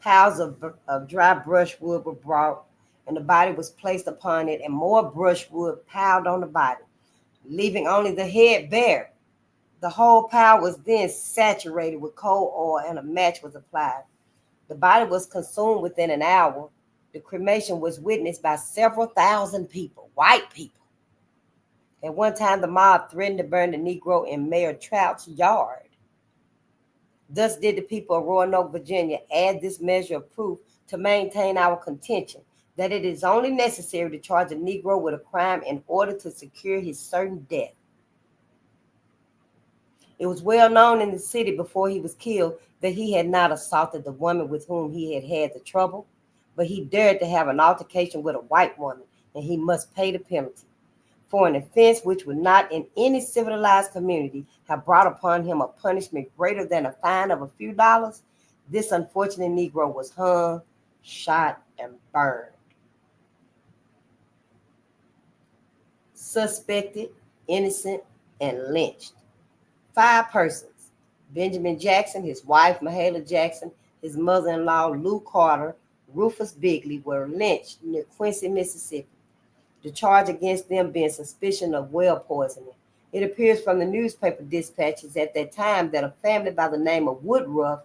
Piles of dry brushwood were brought, and the body was placed upon it, and more brushwood piled on the body, leaving only the head bare. The whole pile was then saturated with coal oil, and a match was applied. The body was consumed within an hour. The cremation was witnessed by several thousand people, white people. At one time, the mob threatened to burn the Negro in Mayor Trout's yard. Thus did the people of Roanoke, Virginia, add this measure of proof to maintain our contention that it is only necessary to charge a Negro with a crime in order to secure his certain death. It was well known in the city before he was killed that he had not assaulted the woman with whom he had had the trouble, but he dared to have an altercation with a white woman, and he must pay the penalty for an offense which would not in any civilized community have brought upon him a punishment greater than a fine of a few dollars. This unfortunate Negro was hung, shot, and burned. Suspected, innocent, and lynched. 5 persons: Benjamin Jackson, his wife Mahala Jackson, his mother-in-law Lou Carter, Rufus Bigley, were lynched near Quincy, Mississippi. The charge against them being suspicion of well poisoning. It appears from the newspaper dispatches at that time that a family by the name of Woodruff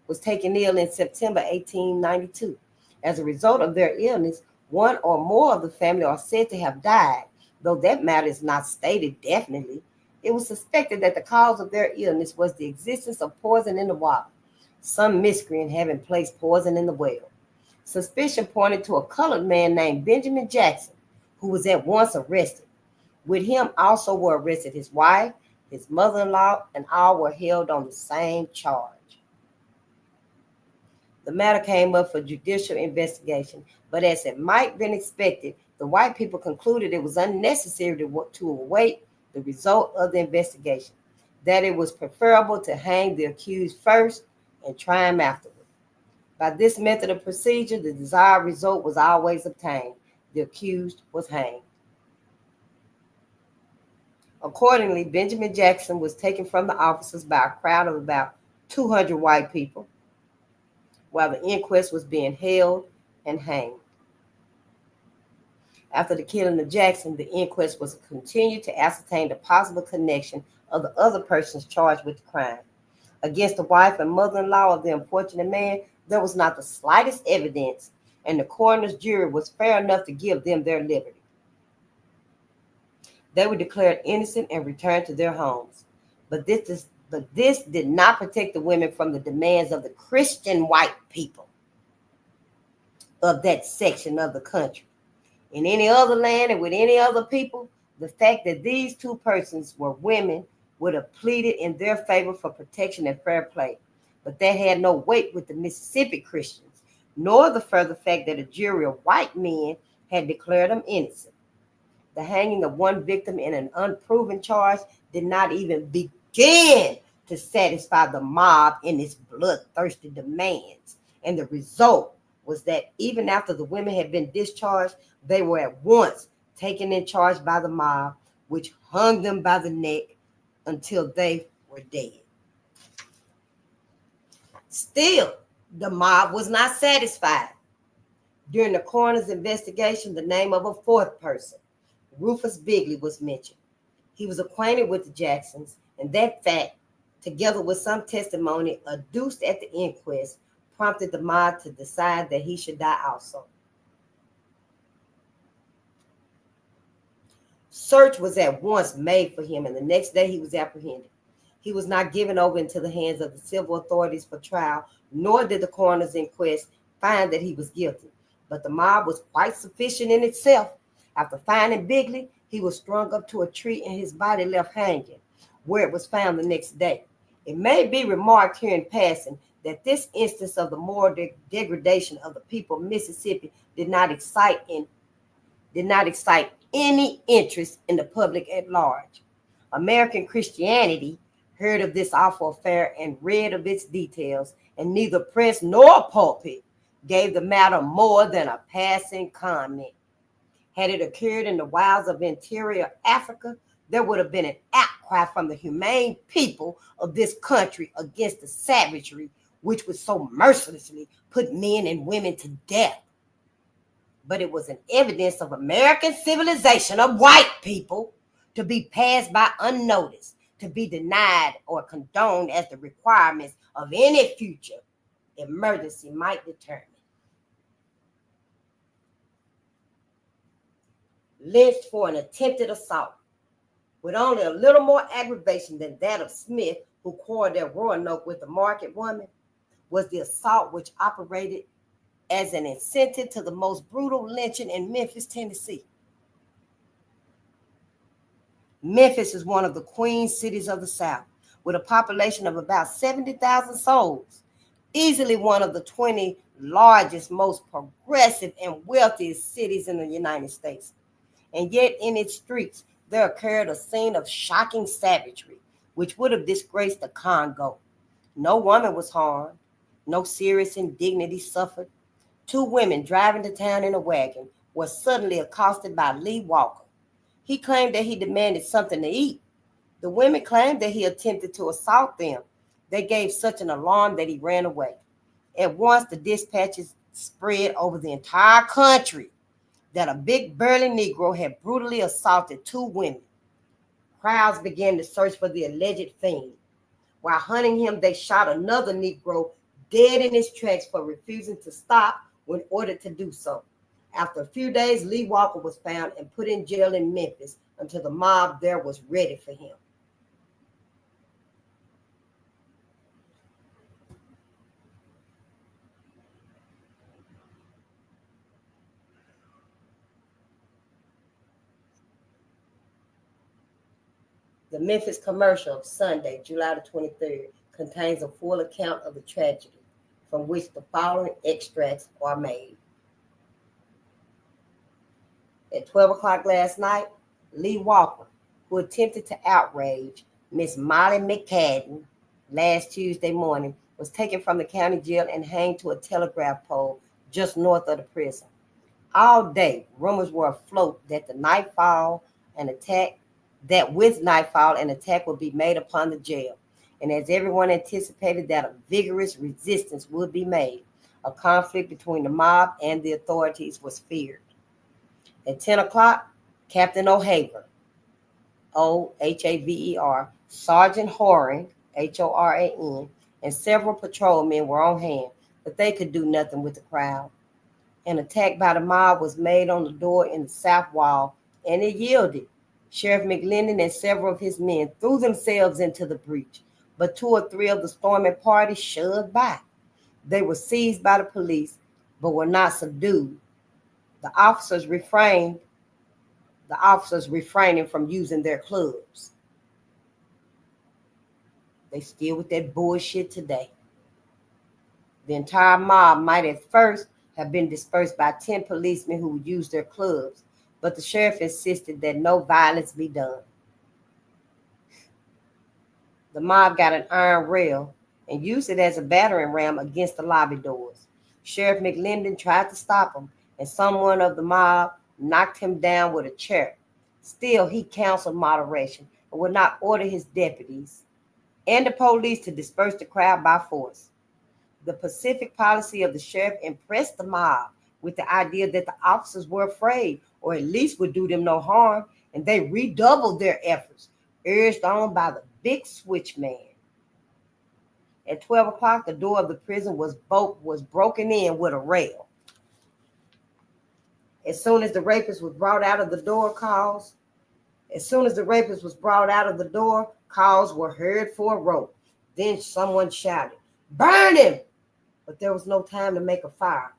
was taken ill in September 1892. As a result of their illness, one or more of the family are said to have died, though that matter is not stated definitely. It was suspected that the cause of their illness was the existence of poison in the water, some miscreant having placed poison in the well. Suspicion pointed to a colored man named Benjamin Jackson, who was at once arrested. With him also were arrested his wife, his mother-in-law, and all were held on the same charge. The matter came up for judicial investigation, but as it might have been expected, the white people concluded it was unnecessary to await the result of the investigation, that it was preferable to hang the accused first and try him afterward. By this method of procedure, the desired result was always obtained. The accused was hanged. Accordingly, Benjamin Jackson was taken from the officers by a crowd of about 200 white people while the inquest was being held and hanged. After the killing of Jackson, the inquest was continued to ascertain the possible connection of the other persons charged with the crime. Against the wife and mother-in-law of the unfortunate man, there was not the slightest evidence, and the coroner's jury was fair enough to give them their liberty. They were declared innocent and returned to their homes. But this did not protect the women from the demands of the Christian white people of that section of the country. In any other land and with any other people, the fact that these 2 persons were women would have pleaded in their favor for protection and fair play. But that had no weight with the Mississippi Christians, nor the further fact that a jury of white men had declared them innocent. The hanging of one victim in an unproven charge did not even begin to satisfy the mob in its bloodthirsty demands. And the result was that even after the women had been discharged, they were at once taken in charge by the mob, which hung them by the neck until they were dead. Still, the mob was not satisfied. During the coroner's investigation, the name of a 4th person, Rufus Bigley, was mentioned. He was acquainted with the Jacksons, and that fact, together with some testimony adduced at the inquest, prompted the mob to decide that he should die also. Search was at once made for him, and the next day he was apprehended. He was not given over into the hands of the civil authorities for trial, nor did the coroner's inquest find that he was guilty. But the mob was quite sufficient in itself. After finding Bigley, he was strung up to a tree and his body left hanging, where it was found the next day. It may be remarked here in passing that this instance of the moral degradation of the people of Mississippi did not excite in did not excite any interest in the public at large. American Christianity heard of this awful affair and read of its details, and neither press nor pulpit gave the matter more than a passing comment. Had it occurred in the wilds of interior Africa, there would have been an outcry from the humane people of this country against the savagery which would so mercilessly put men and women to death. But it was an evidence of American civilization of white people to be passed by unnoticed, to be denied or condoned as the requirements of any future emergency might determine. Lynched for an attempted assault, with only a little more aggravation than that of Smith, who quarreled at Roanoke with the market woman, was the assault which operated as an incentive to the most brutal lynching in Memphis, Tennessee. Memphis is one of the queen cities of the South, with a population of about 70,000 souls, easily one of the 20 largest, most progressive, and wealthiest cities in the United States. And yet in its streets, there occurred a scene of shocking savagery, which would have disgraced the Congo. No woman was harmed. No serious indignity suffered. 2 women driving to town in a wagon were suddenly accosted by Lee Walker. He claimed that he demanded something to eat. The women claimed that he attempted to assault them. They gave such an alarm that he ran away. At once, the dispatches spread over the entire country that a big burly Negro had brutally assaulted 2 women. Crowds began to search for the alleged fiend. While hunting him, they shot another Negro dead in his tracks for refusing to stop when ordered to do so. After a few days, Lee Walker was found and put in jail in Memphis until the mob there was ready for him. The Memphis Commercial of Sunday, July the 23rd, contains a full account of the tragedy, from which the following extracts are made. At 12 o'clock last night, Lee Walker, who attempted to outrage Miss Molly McCadden last Tuesday morning, was taken from the county jail and hanged to a telegraph pole just north of the prison. All day, rumors were afloat that with nightfall, an attack would be made upon the jail. And as everyone anticipated that a vigorous resistance would be made, a conflict between the mob and the authorities was feared. At 10 o'clock, Captain O'Haver, O-H-A-V-E-R, Sergeant Horan, H-O-R-A-N, and several patrolmen were on hand, but they could do nothing with the crowd. An attack by the mob was made on the door in the south wall, and it yielded. Sheriff McLendon and several of his men threw themselves into the breach, but 2 or 3 of the storming party shoved by. They were seized by the police, but were not subdued. The officers refraining from using their clubs. They still with that bullshit today. The entire mob might at first have been dispersed by 10 policemen who would use their clubs, but the sheriff insisted that no violence be done. The mob got an iron rail and used it as a battering ram against the lobby doors. Sheriff McLendon tried to stop him, and someone of the mob knocked him down with a chair. Still, he counseled moderation and would not order his deputies and the police to disperse the crowd by force. The pacific policy of the sheriff impressed the mob with the idea that the officers were afraid, or at least would do them no harm, and they redoubled their efforts, urged on by the big switchman. At 12 o'clock, the door of the prison was broken in with a rail. As soon as the rapist was brought out of the door, calls were heard for a rope. Then someone shouted, "Burn him!" But there was no time to make a fire.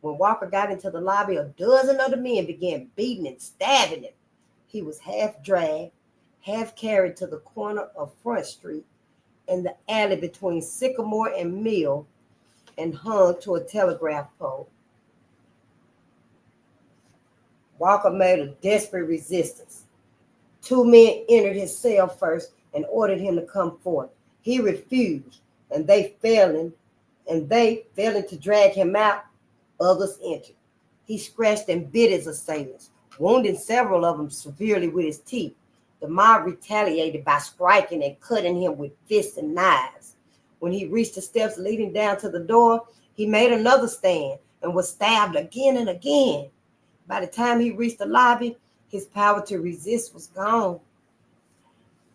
When Walker got into the lobby, a dozen of the men began beating and stabbing him. He was half dragged, half carried to the corner of Front Street and the alley between Sycamore and Mill and hung to a telegraph pole. Walker made a desperate resistance. Two men entered his cell first and ordered him to come forth. He refused, and failing to drag him out, others entered. He scratched and bit his assailants, wounding several of them severely with his teeth. The mob retaliated by striking and cutting him with fists and knives. When he reached the steps leading down to the door, he made another stand and was stabbed again and again. By the time he reached the lobby, his power to resist was gone,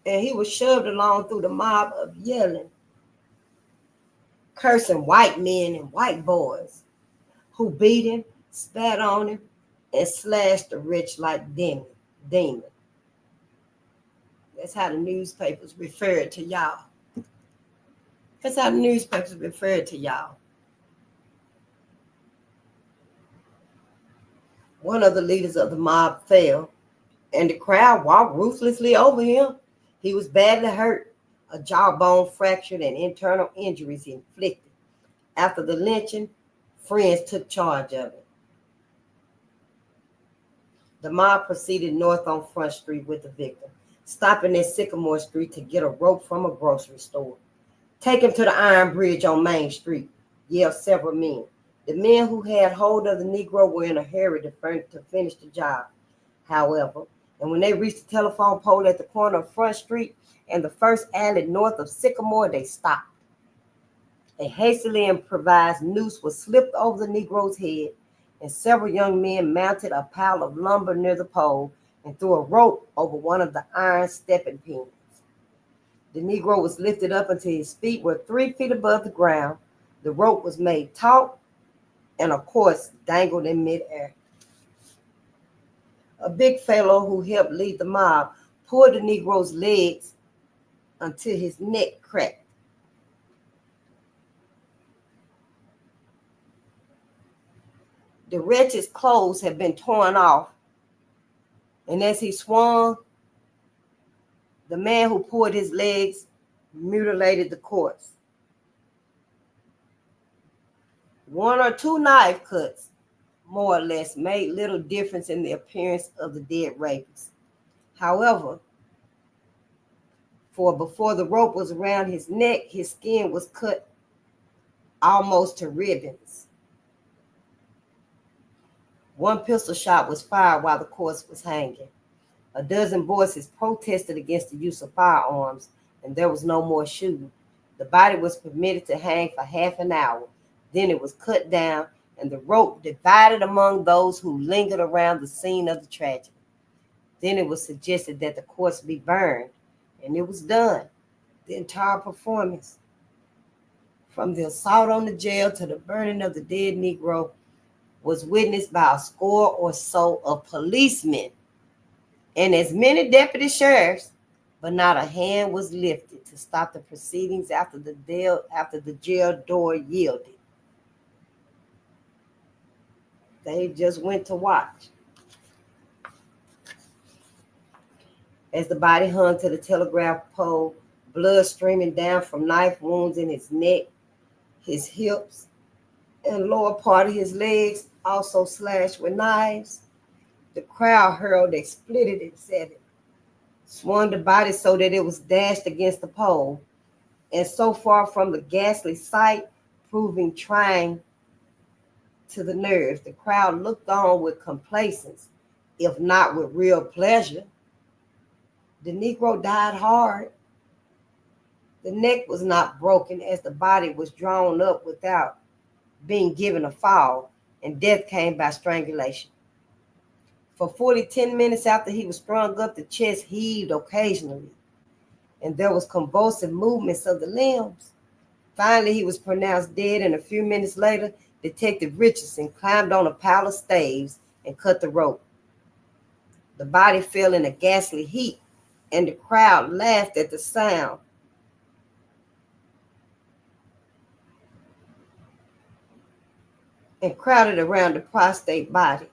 and he was shoved along through the mob of yelling, cursing white men and white boys, who beat him, spat on him, and slashed the rich like demon. That's how the newspapers referred to y'all. One of the leaders of the mob fell, and the crowd walked ruthlessly over him. He was badly hurt, a jawbone fractured and internal injuries inflicted. After the lynching, friends took charge of it. The mob proceeded north on Front Street with the victim, stopping at Sycamore Street to get a rope from a grocery store. "Take him to the Iron Bridge on Main Street," yelled several men. The men who had hold of the Negro were in a hurry to finish the job, however, and when they reached the telephone pole at the corner of Front Street and the first alley north of Sycamore, they stopped. A hastily improvised noose was slipped over the Negro's head, and several young men mounted a pile of lumber near the pole and threw a rope over one of the iron stepping pins. The Negro was lifted up until his feet were 3 feet above the ground. The rope was made taut and, of course, dangled in midair. A big fellow who helped lead the mob pulled the Negro's legs until his neck cracked. The wretch's clothes had been torn off, and as he swung, the man who pulled his legs mutilated the corpse. One or two knife cuts, more or less, made little difference in the appearance of the dead rapist. However, for before the rope was around his neck, his skin was cut almost to ribbons. One pistol shot was fired while the corpse was hanging. A dozen voices protested against the use of firearms, and there was no more shooting. The body was permitted to hang for half an hour. Then it was cut down, and the rope divided among those who lingered around the scene of the tragedy. Then it was suggested that the corpse be burned, and it was done. The entire performance, from the assault on the jail to the burning of the dead Negro, was witnessed by a score or so of policemen and as many deputy sheriffs, but not a hand was lifted to stop the proceedings after the jail door yielded. They just went to watch. As the body hung to the telegraph pole, blood streaming down from knife wounds in his neck, his hips, and lower part of his legs, also slashed with knives, the crowd hurled expletives at it, swung the body so that it was dashed against the pole, and so far from the ghastly sight proving trying to the nerves, the crowd looked on with complacence, if not with real pleasure. The Negro died hard. The neck was not broken as the body was drawn up without being given a fall, and death came by strangulation. For fully 10 minutes after he was strung up, the chest heaved occasionally, and there was convulsive movements of the limbs. Finally, he was pronounced dead, and a few minutes later, Detective Richardson climbed on a pile of staves and cut the rope. The body fell in a ghastly heap, and the crowd laughed at the sound. And crowded around the prostrate body,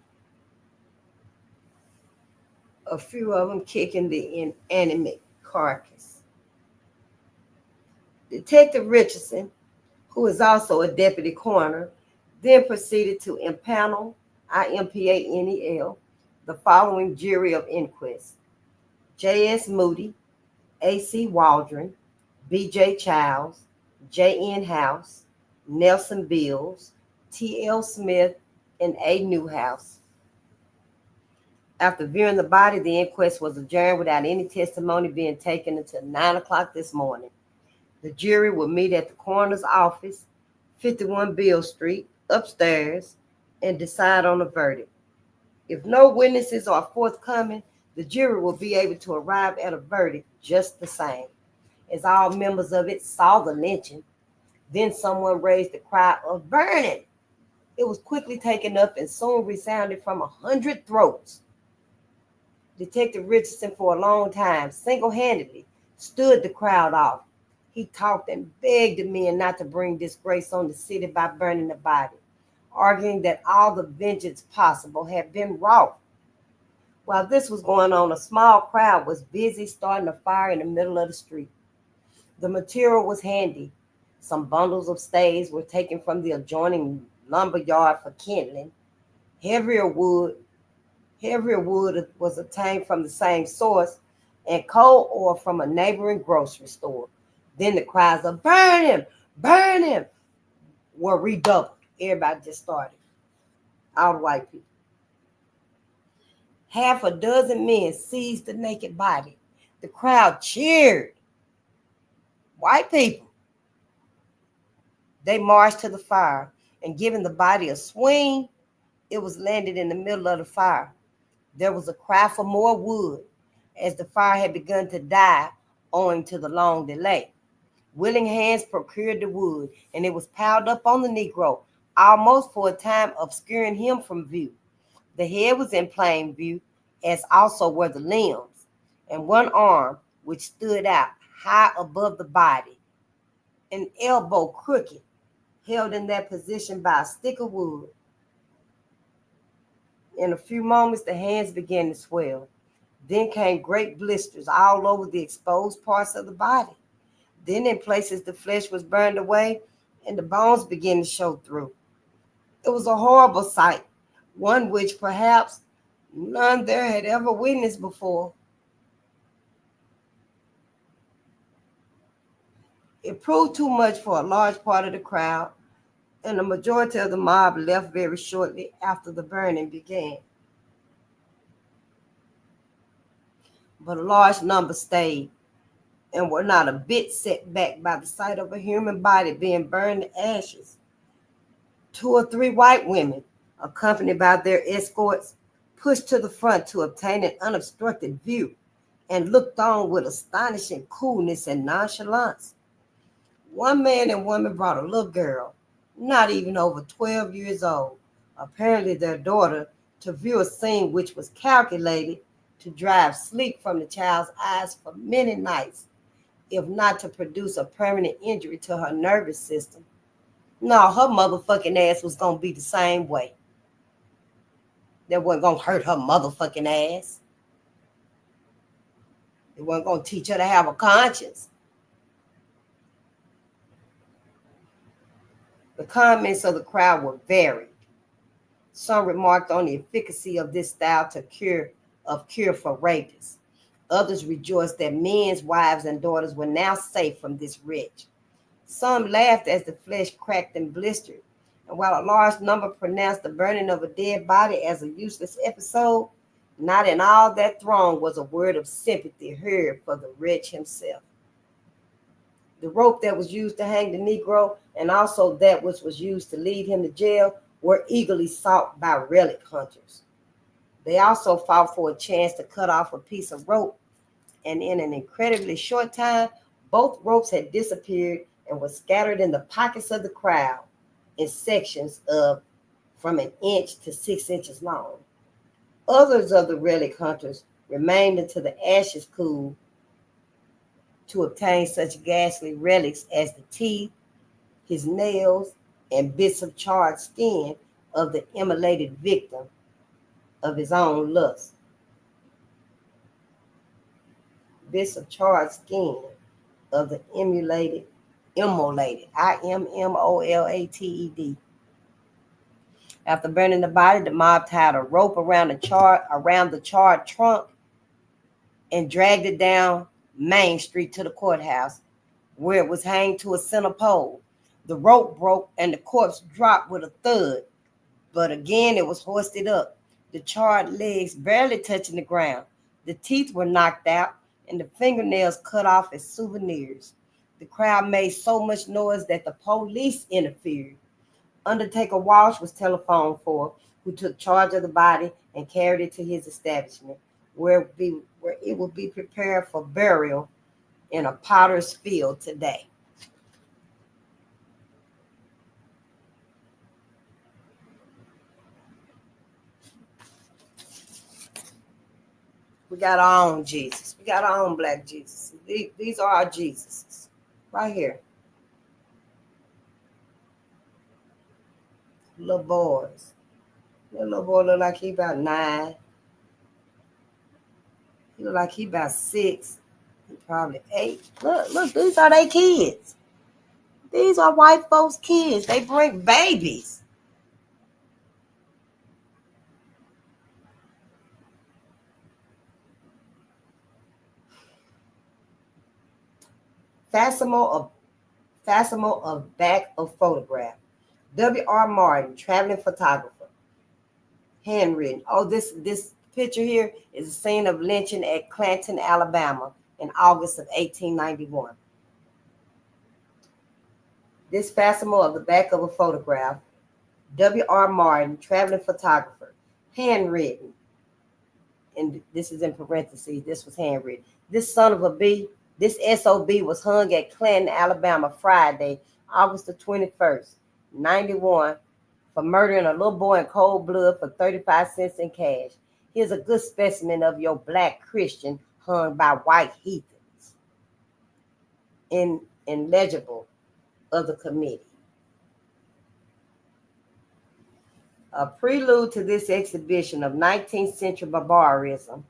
a few of them kicking the inanimate carcass. Detective Richardson, who is also a deputy coroner, then proceeded to impanel, IMPANEL, the following jury of inquest: J.S. Moody, A.C. Waldron, B.J. Childs, J.N. House, Nelson Bills, T.L. Smith, and A. Newhouse. After viewing the body, the inquest was adjourned without any testimony being taken until 9 o'clock this morning. The jury will meet at the coroner's office, 51 Beale Street, upstairs, and decide on a verdict. If no witnesses are forthcoming, the jury will be able to arrive at a verdict just the same. As all members of it saw the lynching, then someone raised the cry of burning. It was quickly taken up and soon resounded from 100 throats. Detective Richardson, for a long time, single-handedly stood the crowd off. He talked and begged the men not to bring disgrace on the city by burning the body, arguing that all the vengeance possible had been wrought. While this was going on, a small crowd was busy starting a fire in the middle of the street. The material was handy. Some bundles of staves were taken from the adjoining lumber yard for kindling. Heavier wood was obtained from the same source, and coal oil from a neighboring grocery store. Then the cries of burn him, were redoubled. Everybody just started. All the white people. Half a dozen men seized the naked body. The crowd cheered. White people. They marched to the fire, and giving the body a swing, it was landed in the middle of the fire. There was a cry for more wood, as the fire had begun to die owing to the long delay. Willing hands procured the wood, and it was piled up on the Negro, almost for a time obscuring him from view. The head was in plain view, as also were the limbs, and one arm, which stood out high above the body, an elbow crooked, held in that position by a stick of wood. In a few moments, the hands began to swell. Then came great blisters all over the exposed parts of the body. Then in places the flesh was burned away and the bones began to show through. It was a horrible sight, one which perhaps none there had ever witnessed before. It proved too much for a large part of the crowd, and the majority of the mob left very shortly after the burning began. But a large number stayed and were not a bit set back by the sight of a human body being burned to ashes. 2 or 3 white women, accompanied by their escorts, pushed to the front to obtain an unobstructed view and looked on with astonishing coolness and nonchalance. One man and woman brought a little girl, not even over 12 years old, apparently their daughter, to view a scene which was calculated to drive sleep from the child's eyes for many nights, if not to produce a permanent injury to her nervous system. No, her motherfucking ass was going to be the same way. That wasn't going to hurt her motherfucking ass. It wasn't going to teach her to have a conscience. The comments of the crowd were varied. Some remarked on the efficacy of this style to cure for rapists. Others rejoiced that men's wives and daughters were now safe from this wretch. Some laughed as the flesh cracked and blistered, and while a large number pronounced the burning of a dead body as a useless episode, not in all that throng was a word of sympathy heard for the wretch himself. The rope that was used to hang the Negro and also that which was used to lead him to jail were eagerly sought by relic hunters. They also fought for a chance to cut off a piece of rope, and in an incredibly short time, both ropes had disappeared and were scattered in the pockets of the crowd in sections of from 1 inch to 6 inches long. Others of the relic hunters remained until the ashes cooled to obtain such ghastly relics as the teeth, his nails, and bits of charred skin of the immolated victim of his own lust. Bits of charred skin of the immolated, immolated, IMMOLATED. After burning the body, the mob tied a rope around the charred trunk and dragged it down Main Street to the courthouse, where it was hanged to a center pole. The rope broke and the corpse dropped with a thud, but again it was hoisted up, the charred legs barely touching the ground. The teeth were knocked out and the fingernails cut off as souvenirs. The crowd made so much noise that the police interfered. Undertaker Walsh was telephoned for, who took charge of the body and carried it to his establishment, where it will be prepared for burial in a potter's field today. We got our own Jesus. We got our own black Jesus. These are our Jesuses right here. Little boys. That little boy look like he about 9. He look like he about 6. He probably 8. Look, these are their kids. These are white folks' kids. They bring babies. Facsimile of back of photograph. W.R. Martin, traveling photographer. Handwritten. Oh, this picture here is a scene of lynching at Clanton, Alabama in August of 1891. This facsimile of the back of a photograph. W.R. Martin, traveling photographer. Handwritten. And this is in parentheses. This was handwritten. This son of a B, this SOB was hung at Clanton, Alabama, Friday, August the 21st, 91, for murdering a little boy in cold blood for 35 cents in cash. Here's a good specimen of your black Christian hung by white heathens. Illegible of the committee. A prelude to this exhibition of 19th century barbarism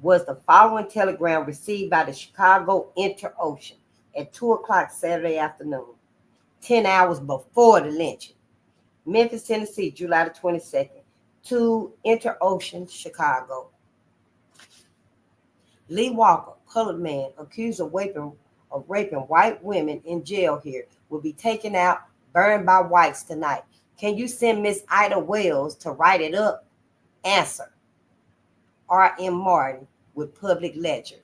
was the following telegram received by the Chicago Inter-Ocean at 2 o'clock Saturday afternoon, 10 hours before the lynching. Memphis, Tennessee, July the 22nd, to Inter-Ocean, Chicago. Lee Walker, colored man, accused of raping white women in jail here, will be taken out, burned by whites tonight. Can you send Miss Ida Wells to write it up? Answer. R.M. Martin with Public Ledger.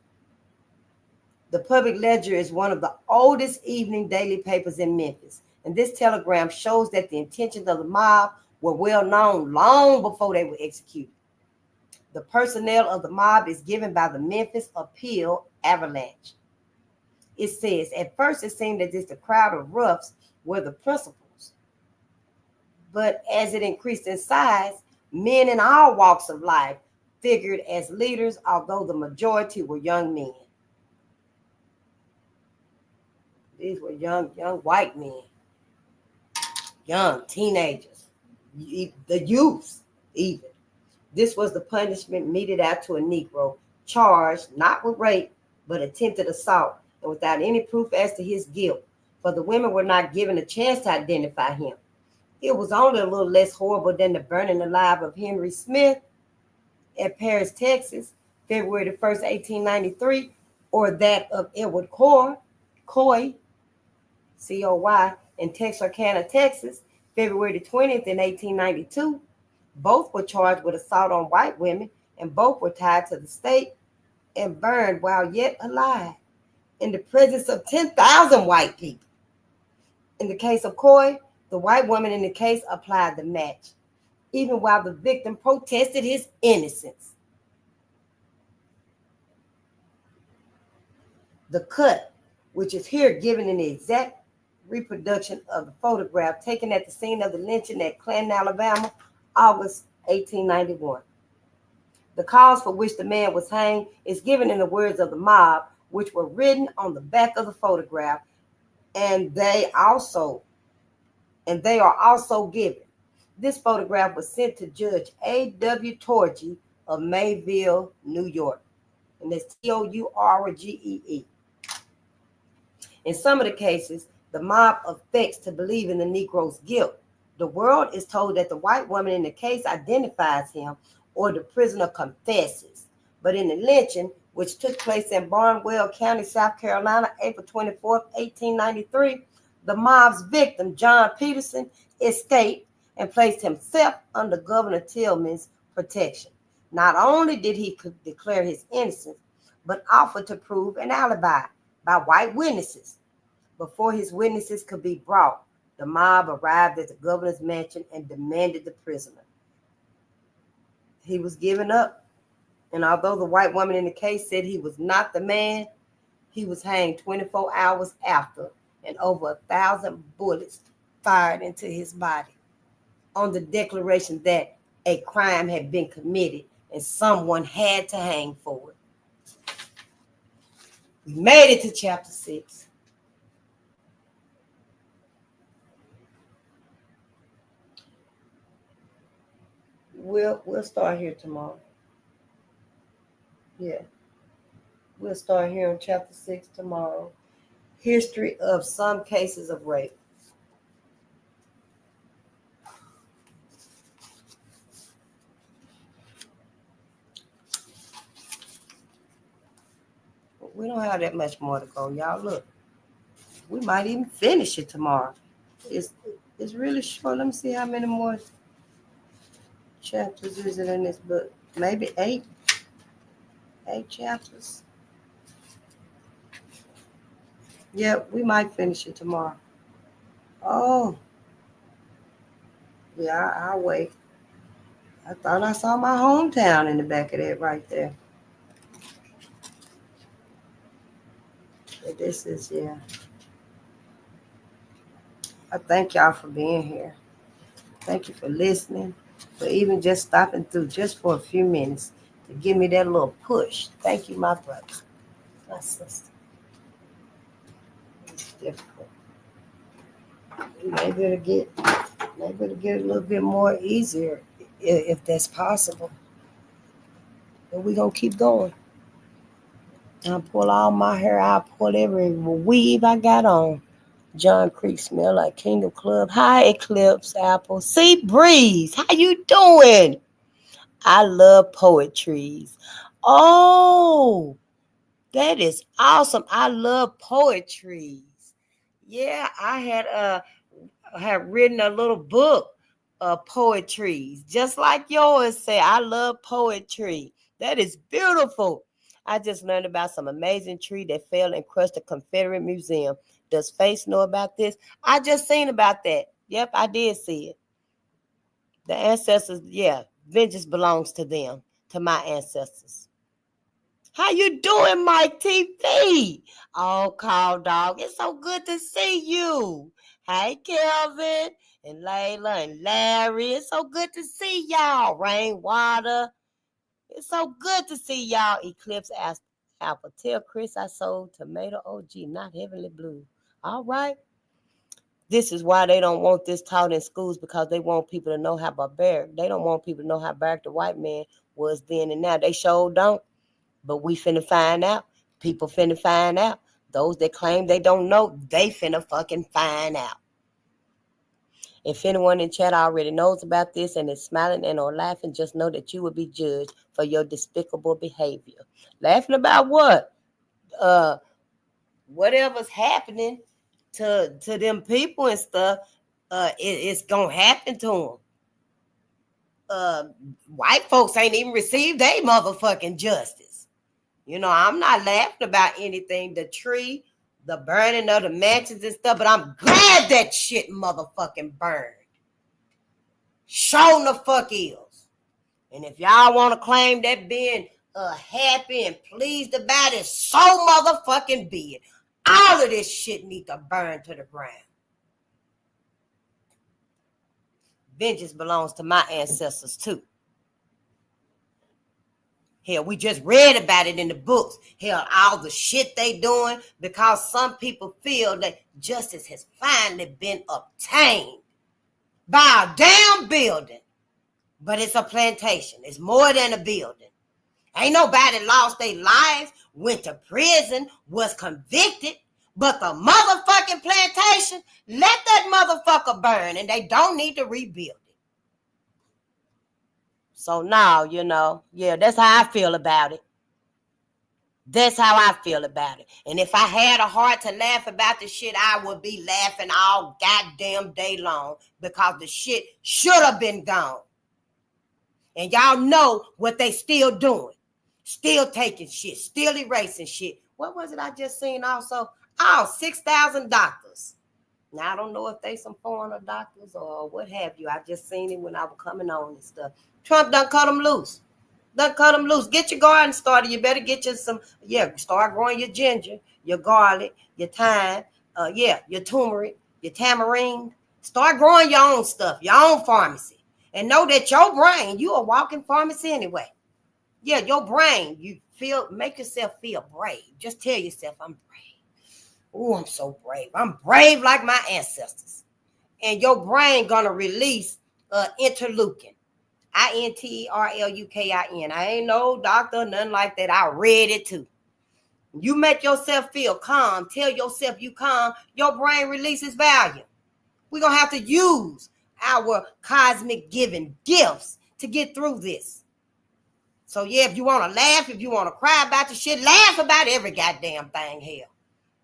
The Public Ledger is one of the oldest evening daily papers in Memphis, and this telegram shows that the intentions of the mob were well known long before they were executed. The personnel of the mob is given by the Memphis Appeal Avalanche. It says, at first it seemed that the crowd of roughs were the principals, but as it increased in size, men in all walks of life figured as leaders, although the majority were young men. These were young white men, young teenagers, the youths even. This was the punishment meted out to a Negro charged not with rape, but attempted assault, and without any proof as to his guilt, for the women were not given a chance to identify him. It was only a little less horrible than the burning alive of Henry Smith at Paris, Texas, February the 1st, 1893, or that of Edward Coy, C-O-Y, in Texarkana, Texas, February the 20th in 1892. Both were charged with assault on white women, and both were tied to the stake and burned while yet alive in the presence of 10,000 white people. In the case of Coy, the white woman in the case applied the match, even while the victim protested his innocence. The cut, which is here given in the exact reproduction of the photograph taken at the scene of the lynching at Clanton, Alabama, August 1891. The cause for which the man was hanged is given in the words of the mob, which were written on the back of the photograph, and they are also given. This photograph was sent to Judge A.W. Torgey of Mayville, New York, and that's Tourgee. In some of the cases, the mob affects to believe in the Negro's guilt, The world is told that the white woman in the case identifies him or the prisoner confesses. But in the lynching, which took place in Barnwell County, South Carolina, April 24th, 1893, the mob's victim, John Peterson, escaped and placed himself under Governor Tillman's protection. Not only did he declare his innocence, but offered to prove an alibi by white witnesses. Before his witnesses could be brought, the mob arrived at the governor's mansion and demanded the prisoner. He was given up, and although the white woman in the case said he was not the man, he was hanged 24 hours after, and over 1,000 bullets fired into his body on the declaration that a crime had been committed and someone had to hang for it. We made it to chapter 6. We'll start here tomorrow. Yeah. We'll start here on chapter 6 tomorrow. History of some cases of rape. We don't have that much more to go, y'all. Look, we might even finish it tomorrow. It's really short. Let me see how many more chapters is it in this book. Maybe 8 chapters. Yeah, we might finish it tomorrow. Oh, yeah, I'll wait. I thought I saw my hometown in the back of that right there. But this is, yeah. I thank y'all for being here. Thank you for listening, for even just stopping through just for a few minutes to give me that little push. Thank you, my brother, my sister. It's difficult. Maybe it'll get a little bit more easier if that's possible. But we're going to keep going. I'll pull all my hair. I'll pull every weave I got on. John Creek smell like Kingdom Club. Hi, Eclipse Apple. Sea Breeze. How you doing? I love poetries. Oh, that is awesome. I love poetries. Yeah, I had written a little book of poetries, just like yours say. I love poetry. That is beautiful. I just learned about some amazing tree that fell and crushed the Confederate Museum. Does Face know about this? I just seen about that. Yep, I did see it. The ancestors, yeah, vengeance belongs to them, to my ancestors. How you doing, Mike TV? Oh, Call Dog, it's so good to see you. Hey, Kelvin and Layla and Larry. It's so good to see y'all. Rainwater. It's so good to see y'all. Eclipse Apple. Tell Chris I sold tomato OG, not heavenly blue. All right. This is why they don't want this taught in schools, because they want people to know how barbaric. They don't want people to know how barbaric the white man was then and now. They sure don't. But we finna find out. People finna find out. Those that claim they don't know, they finna fucking find out. If anyone in chat already knows about this and is smiling and or laughing, just know that you will be judged for your despicable behavior. Laughing about what? Whatever's happening to them people and stuff, it's gonna happen to them. White folks ain't even received their motherfucking justice. You know, I'm not laughing about anything, the tree, the burning of the mansions and stuff, but I'm glad that shit motherfucking burned. Show the fuck is. And if y'all want to claim that being happy and pleased about it, so motherfucking be it. All of this shit need to burn to the ground. Vengeance belongs to my ancestors too. Hell, we just read about it in the books. Hell, all the shit they doing, because some people feel that justice has finally been obtained by a damn building. But it's a plantation. It's more than a building. Ain't nobody lost their lives, went to prison, was convicted, But the motherfucking plantation, let that motherfucker burn, and they don't need to rebuild it. So now, yeah, that's how I feel about it. That's how I feel about it. And if I had a heart to laugh about the shit, I would be laughing all goddamn day long, because the shit should have been gone. And y'all know what they still doing. Still taking shit, still erasing shit. What was it I just seen also? Oh, 6,000 doctors. Now, I don't know if they some foreigner doctors or what have you. I just seen it when I was coming on and stuff. Trump done cut them loose. Get your garden started. You better get you some, start growing your ginger, your garlic, your thyme, your turmeric, your tamarind. Start growing your own stuff, your own pharmacy. And know that your brain, you a walking pharmacy anyway. Yeah, your brain, make yourself feel brave. Just tell yourself, I'm brave. Oh, I'm so brave. I'm brave like my ancestors. And your brain gonna release interleukin. interlukin. I ain't no doctor, nothing like that. I read it too. You make yourself feel calm. Tell yourself you calm. Your brain releases value. We're going to have to use our cosmic given gifts to get through this. So, yeah, if you want to laugh, if you want to cry about the shit, laugh about every goddamn thing, hell.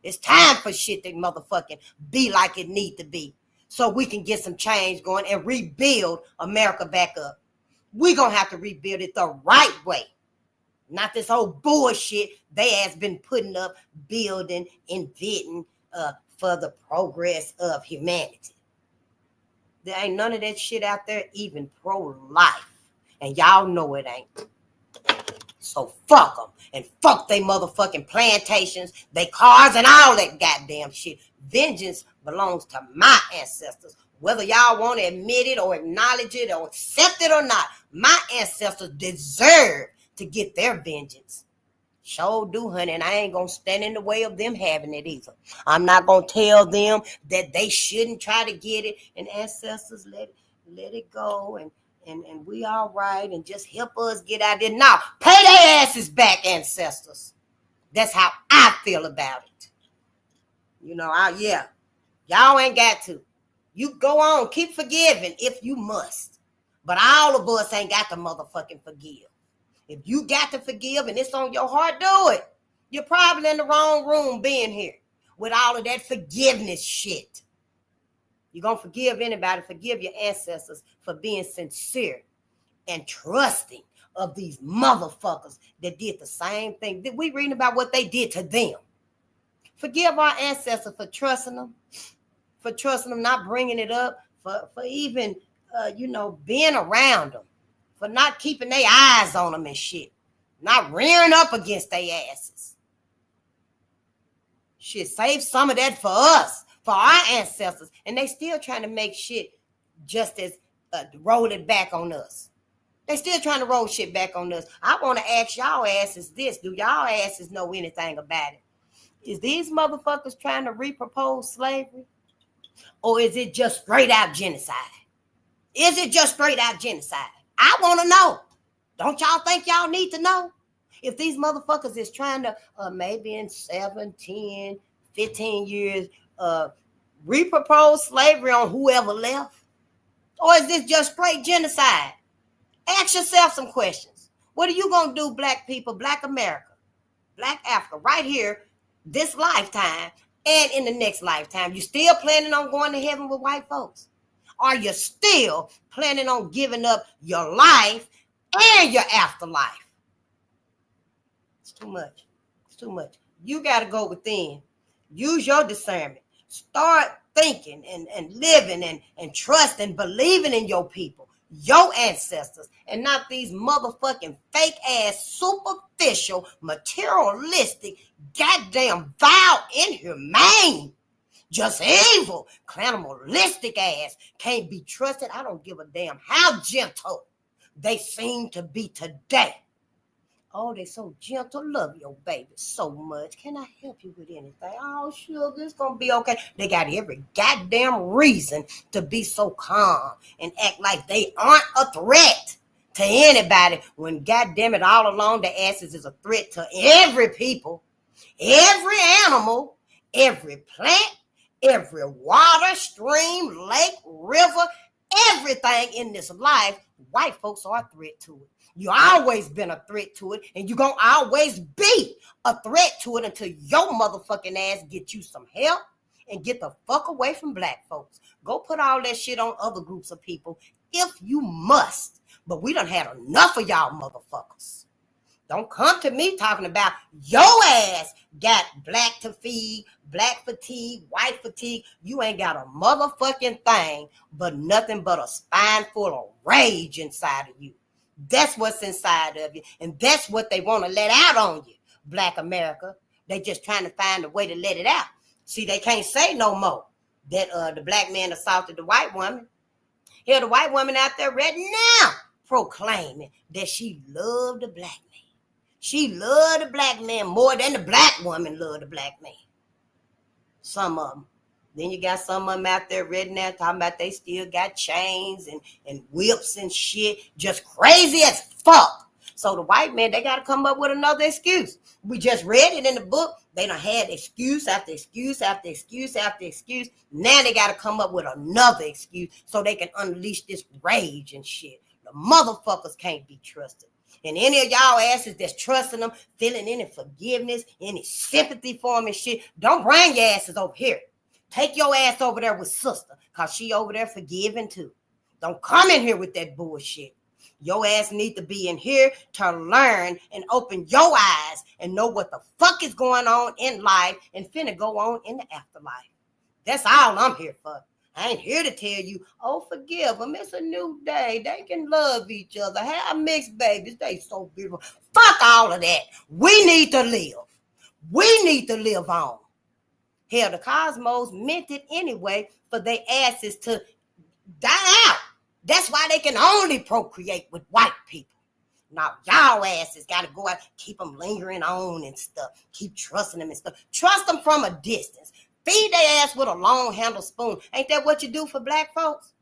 It's time for shit to motherfucking be like it need to be, so we can get some change going and rebuild America back up. We're going to have to rebuild it the right way. Not this whole bullshit they has been putting up, building, inventing for the progress of humanity. There ain't none of that shit out there even pro-life. And y'all know it ain't. So fuck them. And fuck they motherfucking plantations, they cars, and all that goddamn shit. Vengeance belongs to my ancestors. Whether y'all want to admit it or acknowledge it or accept it or not, my ancestors deserve to get their vengeance. Sure do, honey, and I ain't gonna stand in the way of them having it either. I'm not gonna tell them that they shouldn't try to get it, and ancestors let it go, and we all right, and just help us get out there. Now, pay their asses back, ancestors. That's how I feel about it. Y'all ain't got to. You go on, keep forgiving if you must. But all of us ain't got to motherfucking forgive. If you got to forgive and it's on your heart, do it. You're probably in the wrong room being here with all of that forgiveness shit. You're going to forgive anybody. Forgive your ancestors for being sincere and trusting of these motherfuckers that did the same thing. We reading about what they did to them. Forgive our ancestors for trusting them, not bringing it up, for even, being around them, for not keeping their eyes on them and shit, not rearing up against their asses. Shit, save some of that for us, for our ancestors, and they still trying to make shit just as roll it back on us. They still trying to roll shit back on us. I want to ask y'all asses this. Do y'all asses know anything about it? Is these motherfuckers trying to repropose slavery? Or is it just straight out genocide? Is it just straight out genocide? I want to know. Don't y'all think y'all need to know? If these motherfuckers is trying to maybe in 7, 10, 15 years repropose slavery on whoever left? Or is this just straight genocide? Ask yourself some questions. What are you going to do, black people, black America, black Africa, right here, this lifetime and in the next lifetime? You still planning on going to heaven with white folks? Are you still planning on giving up your life and your afterlife? It's too much. It's too much. You got to go within. Use your discernment. Start thinking and living and trusting, believing in your people, your ancestors, and not these motherfucking fake ass, superficial, materialistic, goddamn vile, inhumane, just evil, cannibalistic ass can't be trusted. I don't give a damn how gentle they seem to be today. Oh, they're so gentle. Love your baby so much. Can I help you with anything? Oh, sugar, it's going to be okay. They got every goddamn reason to be so calm and act like they aren't a threat to anybody when, goddamn it, all along the asses is a threat to every people, every animal, Every plant, every water, stream, lake, river, everything in this life, white folks are a threat to it. You always been a threat to it, and you're going to always be a threat to it until your motherfucking ass get you some help and get the fuck away from black folks. Go put all that shit on other groups of people if you must. But we done had enough of y'all motherfuckers. Don't come to me talking about your ass got black to feed, black fatigue, white fatigue. You ain't got a motherfucking thing, but nothing but a spine full of rage inside of you. That's what's inside of you, and that's what they want to let out on you, Black America. They just trying to find a way to let it out. See, they can't say no more that the black man assaulted the white woman. Here, the white woman out there right now proclaiming that she loved the black man. She loved the black man more than the black woman loved the black man. Some of them. Then you got some of them out there reading that talking about they still got chains and whips and shit. Just crazy as fuck. So the white man, they got to come up with another excuse. We just read it in the book. They done had excuse after excuse after excuse after excuse. Now they got to come up with another excuse so they can unleash this rage and shit. The motherfuckers can't be trusted. And any of y'all asses that's trusting them, feeling any forgiveness, any sympathy for them and shit, don't bring your asses over here. Take your ass over there with sister, because she over there forgiving too. Don't come in here with that bullshit. Your ass need to be in here to learn and open your eyes and know what the fuck is going on in life and finna go on in the afterlife. That's all I'm here for. I ain't here to tell you, oh, forgive them. It's a new day. They can love each other. Have mixed babies. They so beautiful. Fuck all of that. We need to live. We need to live on. Hell, the cosmos meant it anyway for their asses to die out. That's why they can only procreate with white people. Now, y'all asses got to go out, keep them lingering on and stuff. Keep trusting them and stuff. Trust them from a distance. Feed their ass with a long handle spoon. Ain't that what you do for black folks?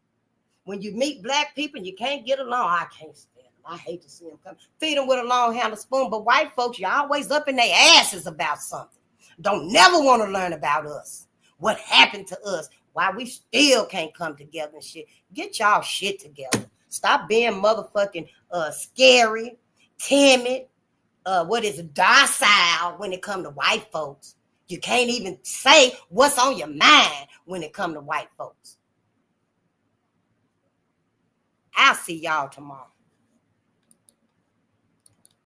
When you meet black people and you can't get along, I can't stand them. I hate to see them come. Feed them with a long handle spoon. But white folks, you always up in their asses about something. Don't never want to learn about us. What happened to us? Why we still can't come together and shit. Get y'all shit together. Stop being motherfucking scary, timid, docile when it come to white folks. You can't even say what's on your mind when it come to white folks. I'll see y'all tomorrow.